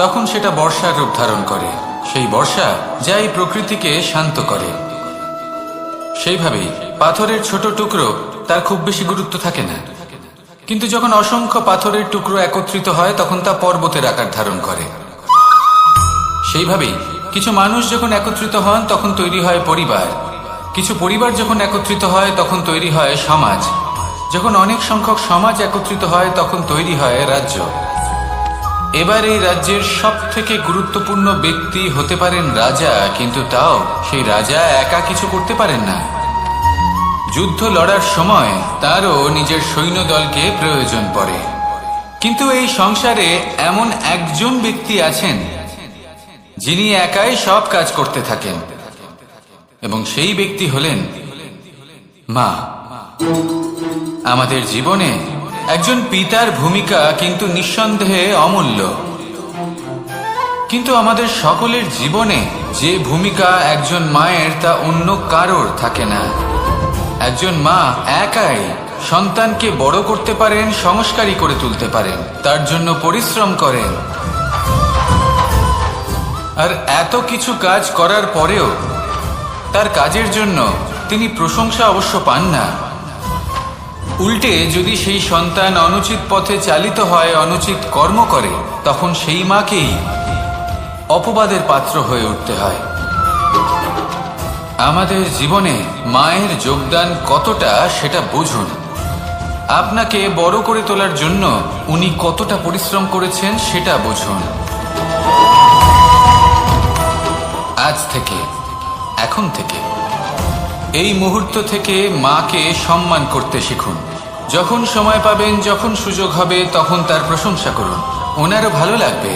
তখন সেটা বর্ষার রূপ ধারণ করে। সেই বর্ষা যাই প্রকৃতিকে শান্ত করে। সেইভাবেই পাথরের ছোট টুকরো, তার খুব বেশি গুরুত্ব থাকে না, কিন্তু যখন অসংখ্য পাথরের টুকরো একত্রিত হয় তখন তা পর্বতের আকার ধারণ করে। সেইভাবেই কিছু মানুষ যখন একত্রিত হন তখন তৈরি হয় পরিবার, কিছু পরিবার যখন একত্রিত হয় তখন তৈরি হয় সমাজ, যখন অনেক সংখ্যক সমাজ একত্রিত হয় তখন তৈরি হয় রাজ্য। এবার এই রাজ্যের সব থেকে গুরুত্বপূর্ণ ব্যক্তি হতে পারেন রাজা, কিন্তু তাও সেই রাজা একা কিছু করতে পারেন না। যুদ্ধ লড়ার সময় তারও নিজের সৈন্যদলকে প্রয়োজন পড়ে। কিন্তু এই সংসারে এমন একজন ব্যক্তি আছেন যিনি একাই সব কাজ করতে থাকেন, এবং সেই ব্যক্তি হলেন মা। আমাদের জীবনে একজন পিতার ভূমিকা কিন্তু নিঃসন্দেহে অমূল্য, কিন্তু আমাদের সকলের জীবনে যে ভূমিকা একজন মায়ের তা অন্য কারোর থাকে না। একজন মা একাই সন্তানকে বড় করতে পারেন, সংস্কারী করে তুলতে পারেন, তার জন্য পরিশ্রম করেন। আর এত কিছু কাজ করার পরেও তার কাজের জন্য তিনি প্রশংসা অবশ্য পান না। উল্টে যদি সেই সন্তান অনুচিত পথে চালিত হয়, অনুচিত কর্ম করে, তখন সেই মাকেই অপবাদের পাত্র হয়ে উঠতে হয়। আমাদের জীবনে মায়ের যোগদান কতটা সেটা বুঝুন। আপনাকে বড় করে তোলার জন্য উনি কতটা পরিশ্রম করেছেন সেটা বুঝুন। আজ থেকে, এখন থেকে, এই মুহূর্ত থেকে মাকে সম্মান করতে শিখুন। যখন সময় পাবেন, যখন সুযোগ হবে, তখন তার প্রশংসা করুন, ওনারও ভালো লাগবে।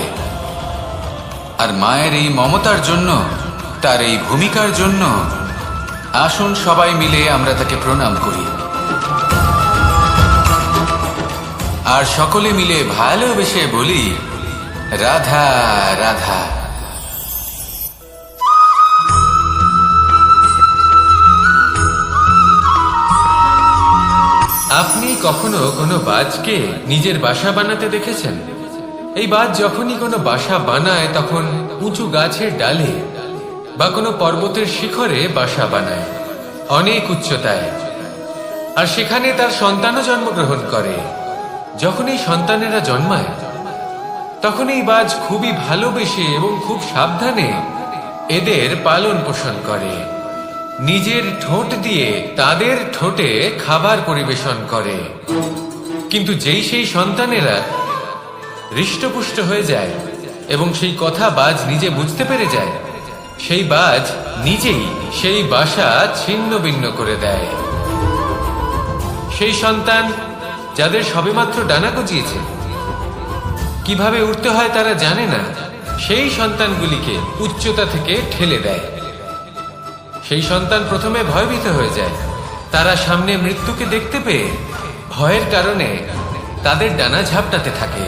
আর মায়ের এই মমতার জন্য, তার এই ভূমিকার জন্য আসুন সবাই মিলে আমরা তাকে প্রণাম করি, আর সকলে মিলে ভালোবেসে বলি, রাধা রাধা। কখনো কোনো বাজকে নিজের বাসা বানাতে দেখেছেন? এই বাজ যখনই কোনো বাসা বানায় তখন উঁচু গাছের ডালে বা কোনো পর্বতের শিখরে বাসা বানায়, অনেক উচ্চতায়, আর সেখানে তার সন্তানও জন্মগ্রহণ করে। যখন এই সন্তানেরা জন্মায় তখন এই বাজ খুবই ভালোবেসে এবং খুব সাবধানে এদের পালন পোষণ করে, নিজের ঠোঁট দিয়ে তাদের ঠোঁটে খাবার পরিবেশন করে। কিন্তু যেই সেই সন্তানেরা হৃষ্টপুষ্ট হয়ে যায় এবং সেই কথা বাজ নিজে বুঝতে পেরে যায়, সেই বাজ নিজেই সেই বাসা ছিন্ন ভিন্ন করে দেয়। সেই সন্তান যাদের সবেমাত্র ডানা গজিয়েছে, কিভাবে উঠতে হয় তারা জানে না, সেই সন্তানগুলিকে উচ্চতা থেকে ঠেলে দেয়। সেই সন্তান প্রথমে ভয়ভীত হয়ে যায়। তারা সামনে মৃত্যুকে দেখতে পেয়ে ভয়ের কারণে তাদের ডানা ঝাপটাতে থাকে,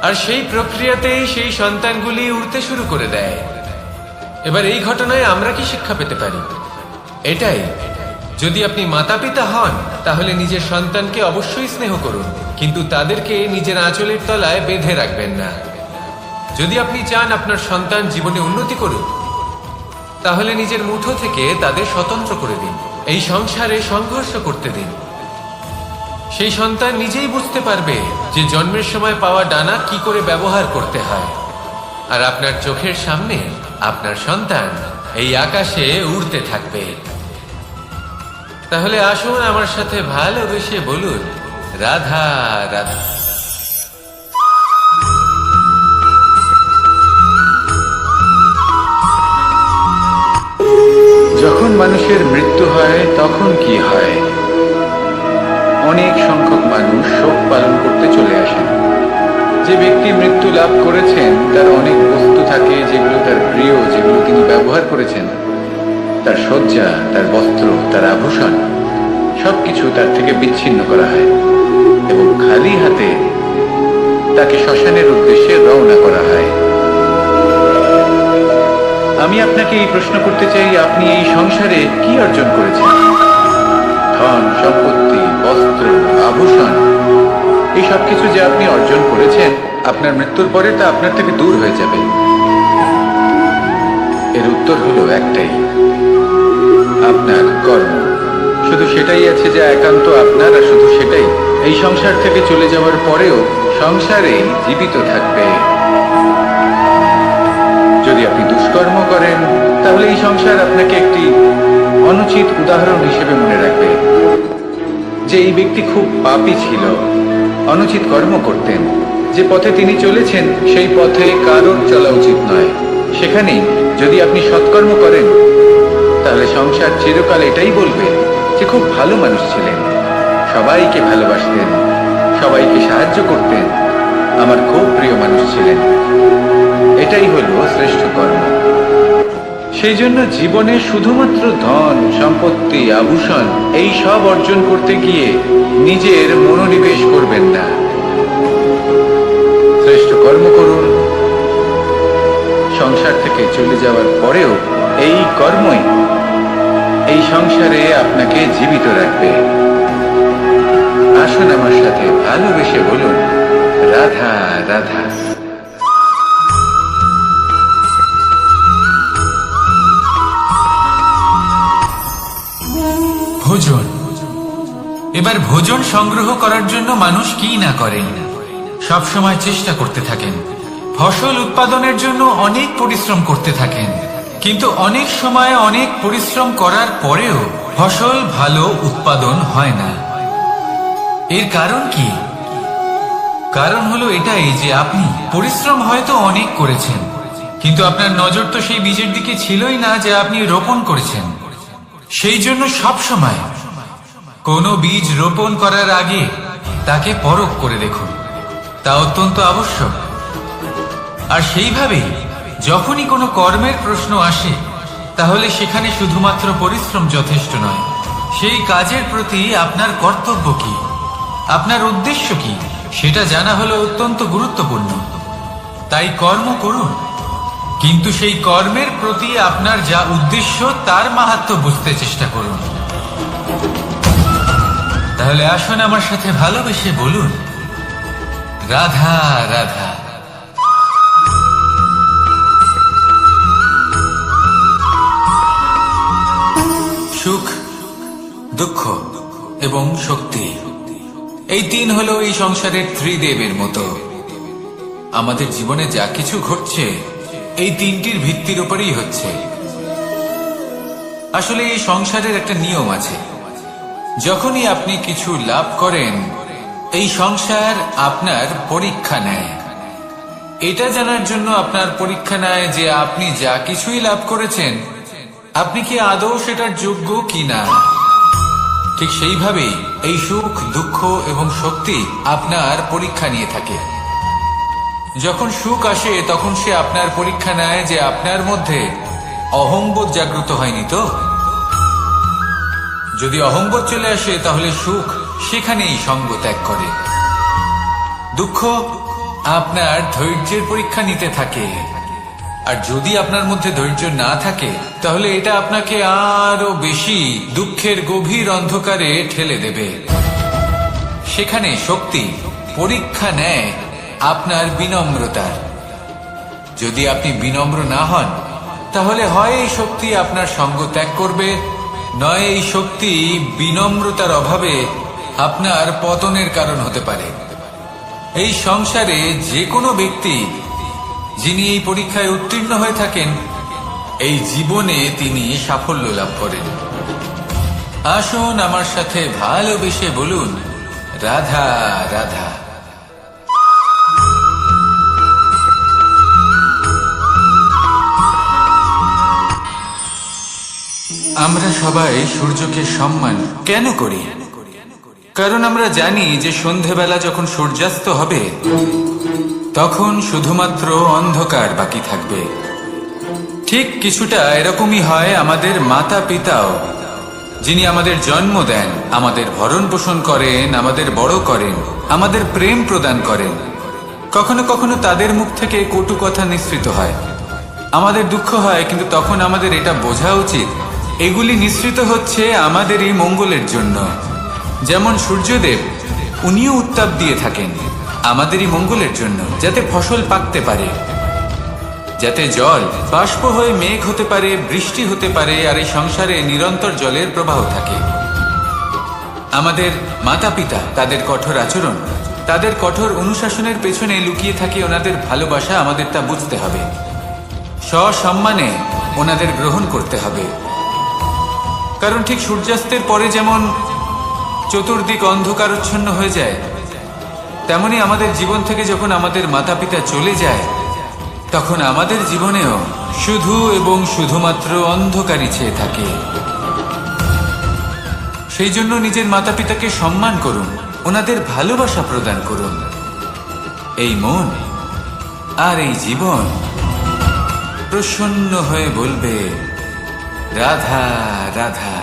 আর সেই প্রক্রিয়াতেই সেই সন্তানগুলি উড়তে শুরু করে দেয়। এবার এই ঘটনায় আমরা কি শিক্ষা পেতে পারি? এটাই, যদি আপনি মাতা পিতা হন তাহলে নিজের সন্তানকে অবশ্যই স্নেহ করুন, কিন্তু তাদেরকে নিজের আঁচলের তলায় বেঁধে রাখবেন না। যদি আপনি চান আপনার সন্তান জীবনে উন্নতি করুক, তাহলে নিজের মুঠো থেকে তাদের স্বতন্ত্র করে দিন, এই সংসারে সংঘর্ষ করতে দিন। সেই সন্তান নিজেই বুঝতে পারবে যে জন্মের সময় পাওয়া ডানা কি করে ব্যবহার করতে হয়, আর আপনার চোখের সামনে আপনার সন্তান এই আকাশে উড়তে থাকবে। তাহলে আসুন আমার সাথে ভালোবেসে বলুন, রাধা রাধা। যখন মানুষের মৃত্যু হয় তখন কি হয়? অনেক সংখ্যক মানুষ শোক পালন করতে চলে আসেন। যে ব্যক্তি মৃত্যু লাভ করেছেন তার অনেক বস্তু থাকে যেগুলো তার প্রিয়, যেগুলো তিনি ব্যবহার করেছেন। তার শয্যা, তার বস্ত্র, তার আভূষণ সবকিছু তার থেকে বিচ্ছিন্ন করা হয় এবং খালি হাতে তাকে শ্মশানের উদ্দেশ্যে রওনা করা হয়। আমি আপনাকে এই প্রশ্ন করতে চাই, আপনি এই সংসারে কি অর্জন করেছেন? ধন সম্পত্তি, বস্ত্র, আভূষণ, এই সব কিছু যে আপনি অর্জন করেছেন, আপনার মৃত্যুর পরে তা আপনার থেকে দূর হয়ে যাবে। এর উত্তর হলো একটাই, আপনার কর্ম। শুধু সেটাই আছে যা একান্ত আপনার, আর শুধু সেটাই এই সংসার থেকে চলে যাওয়ার পরেও সংসারেই জীবিত থাকবে। যদি আপনি দুষ্কর্ম করেন তাহলে এই সংসার আপনাকে একটি অনুচিত উদাহরণ হিসেবে মনে রাখবে যে এই ব্যক্তি খুব পাপী ছিল, অনুচিত কর্ম করতেন। যে পথে তিনি চলেছেন সেই পথে কারোর চলা উচিত নয়। সেখানেই যদি আপনি সৎকর্ম করেন তাহলে সংসার চিরকাল এটাই বলবে যে খুব ভালো মানুষ ছিলেন, সবাইকে ভালোবাসতেন, সবাইকে সাহায্য করতেন, আমার খুব প্রিয় মানুষ ছিলেন। এটাই হলো শ্রেষ্ঠ কর্ম। সেই জন্য জীবনে শুধুমাত্র ধন সম্পত্তি, আভূষণ এই সব অর্জন করতে গিয়ে নিজের মনোনিবেশ করবেন না। শ্রেষ্ঠ কর্ম করুন। সংসার থেকে চলে যাওয়ার পরেও এই কর্মই এই সংসারে আপনাকে জীবিত রাখবে। আসুন আমার সাথে ভালোবেসে বলুন, রাধা রাধা। ভোজন। এবার ভোজন সংগ্রহ করার জন্য মানুষ কি না করেন, সব সময় চেষ্টা করতে থাকেন। ফসল উৎপাদনের জন্য অনেক পরিশ্রম করতে থাকেন, কিন্তু অনেক সময় অনেক পরিশ্রম করার পরেও ফসল ভালো উৎপাদন হয় না। এর কারণ কি? কারণ হলো এটাই যে আপনি পরিশ্রম হয়তো অনেক করেছেন, কিন্তু আপনার নজর তো সেই বীজের দিকে ছিলই না যে আপনি রোপণ করেছেন। সেই জন্য সব সময় কোনো বীজ রোপণ করার আগে তাকে পরখ করে দেখুন, তা অত্যন্ত আবশ্যক। আর সেইভাবেই যখনই কোনো কর্মের প্রশ্ন আসে তাহলে সেখানে শুধুমাত্র পরিশ্রম যথেষ্ট নয়, সেই কাজের প্রতি আপনার কর্তব্য কি, আপনার উদ্দেশ্য কি, সেটা জানা হলো অত্যন্ত গুরুত্বপূর্ণ। তাই কর্ম করুন, কিন্তু সেই কর্মের প্রতি আপনার যা উদ্দেশ্য তার মাহাত্ম্য বুঝতে চেষ্টা করুন। তাহলে আসুন আমার সাথে ভালোবেসে বলুন, রাধা রাধা। সুখ, দুঃখ এবং শক্তি, এই তিন হলো এই সংসারের ত্রিদেবের মতো। আমাদের জীবনে যা কিছু ঘটছে এই তিনটির ভিত্তির উপরেই হচ্ছে। আসলে এই সংসারের একটা নিয়ম আছে, যখনই আপনি কিছু লাভ করেন এই সংসার আপনার পরীক্ষা নেয়। এটা জানার জন্য আপনার পরীক্ষা নেয় যে আপনি যা কিছুই লাভ করেছেন আপনি কি আদৌ সেটার যোগ্য কিনা। ঠিক সেইভাবেই এই সুখ, দুঃখ এবং শক্তি আপনার পরীক্ষা নিয়ে থাকে। যখন সুখ আসে তখন সে আপনার পরীক্ষা নেয় যে আপনার মধ্যে অহংবোধ জাগ্রত হয়নি তো। যদি অহংবোধ চলে আসে তাহলে সুখ সেখানেই সঙ্গ ত্যাগ করে। দুঃখ আপনার ধৈর্যের পরীক্ষা নিতে থাকে, আর যদি আপনার মধ্যে ধৈর্য না থাকে তাহলে এটা আপনাকে আরো বেশি দুঃখের গভীর অন্ধকারে ঠেলে দেবে। সেখানে শক্তি পরীক্ষা নেয় আপনার বিনম্রতার। যদি আপনি বিনম্র না হন তাহলে হয় এই শক্তি আপনার সঙ্গ ত্যাগ করবে, নয় এই শক্তি বিনম্রতার অভাবে আপনার পতনের কারণ হতে পারে। এই সংসারে যে কোনো ব্যক্তি যিনি এই পরীক্ষায় উত্তীর্ণ হয়ে থাকেন এই জীবনে তিনি সাফল্য লাভ করেন। আসুন আমার সাথে ভালোবেসে বলুন, রাধা রাধা। আমরা সবাই সূর্যকে সম্মান কেন করি? কারণ আমরা জানি যে সন্ধেবেলা যখন সূর্যাস্ত হবে তখন শুধুমাত্র অন্ধকার বাকি থাকবে। ঠিক কিছুটা এরকমই হয় আমাদের মাতা পিতাও, যিনি আমাদের জন্ম দেন, আমাদের ভরণ পোষণ করেন, আমাদের বড় করেন, আমাদের প্রেম প্রদান করেন। কখনো কখনো তাদের মুখ থেকে কটু কথা নিঃসৃত হয়, আমাদের দুঃখ হয়, কিন্তু তখন আমাদের এটা বোঝা উচিত এগুলি নিঃসৃত হচ্ছে আমাদেরই মঙ্গলের জন্য। যেমন সূর্যদেব, উনিও উত্তাপ দিয়ে থাকেন আমাদেরই মঙ্গলের জন্য, যাতে ফসল পাকতে পারে, যাতে জল বাষ্প হয়ে মেঘ হতে পারে, বৃষ্টি হতে পারে, আর এই সংসারে নিরন্তর জলের প্রবাহ থাকে। আমাদের মাতা পিতা, তাদের কঠোর আচরণ, তাদের কঠোর অনুশাসনের পেছনে লুকিয়ে থাকে ওনাদের ভালোবাসা। আমাদের তা বুঝতে হবে, সসম্মানে ওনাদের গ্রহণ করতে হবে। কারণ ঠিক সূর্যাস্তের পরে যেমন চতুর্দিক অন্ধকারচ্ছন্ন হয়ে যায়, তেমনি আমাদের জীবন থেকে যখন আমাদের মাতা পিতা চলে যায় তখন আমাদের জীবনেও শুধু এবং শুধুমাত্র অন্ধকারই ছেয়ে থাকে। সেই জন্য নিজের মাতা পিতাকে সম্মান করুন, ওনাদের ভালোবাসা প্রদান করুন। এই মন আর এই জীবন প্রসন্ন হয়ে বলবে, রাধা রাধা।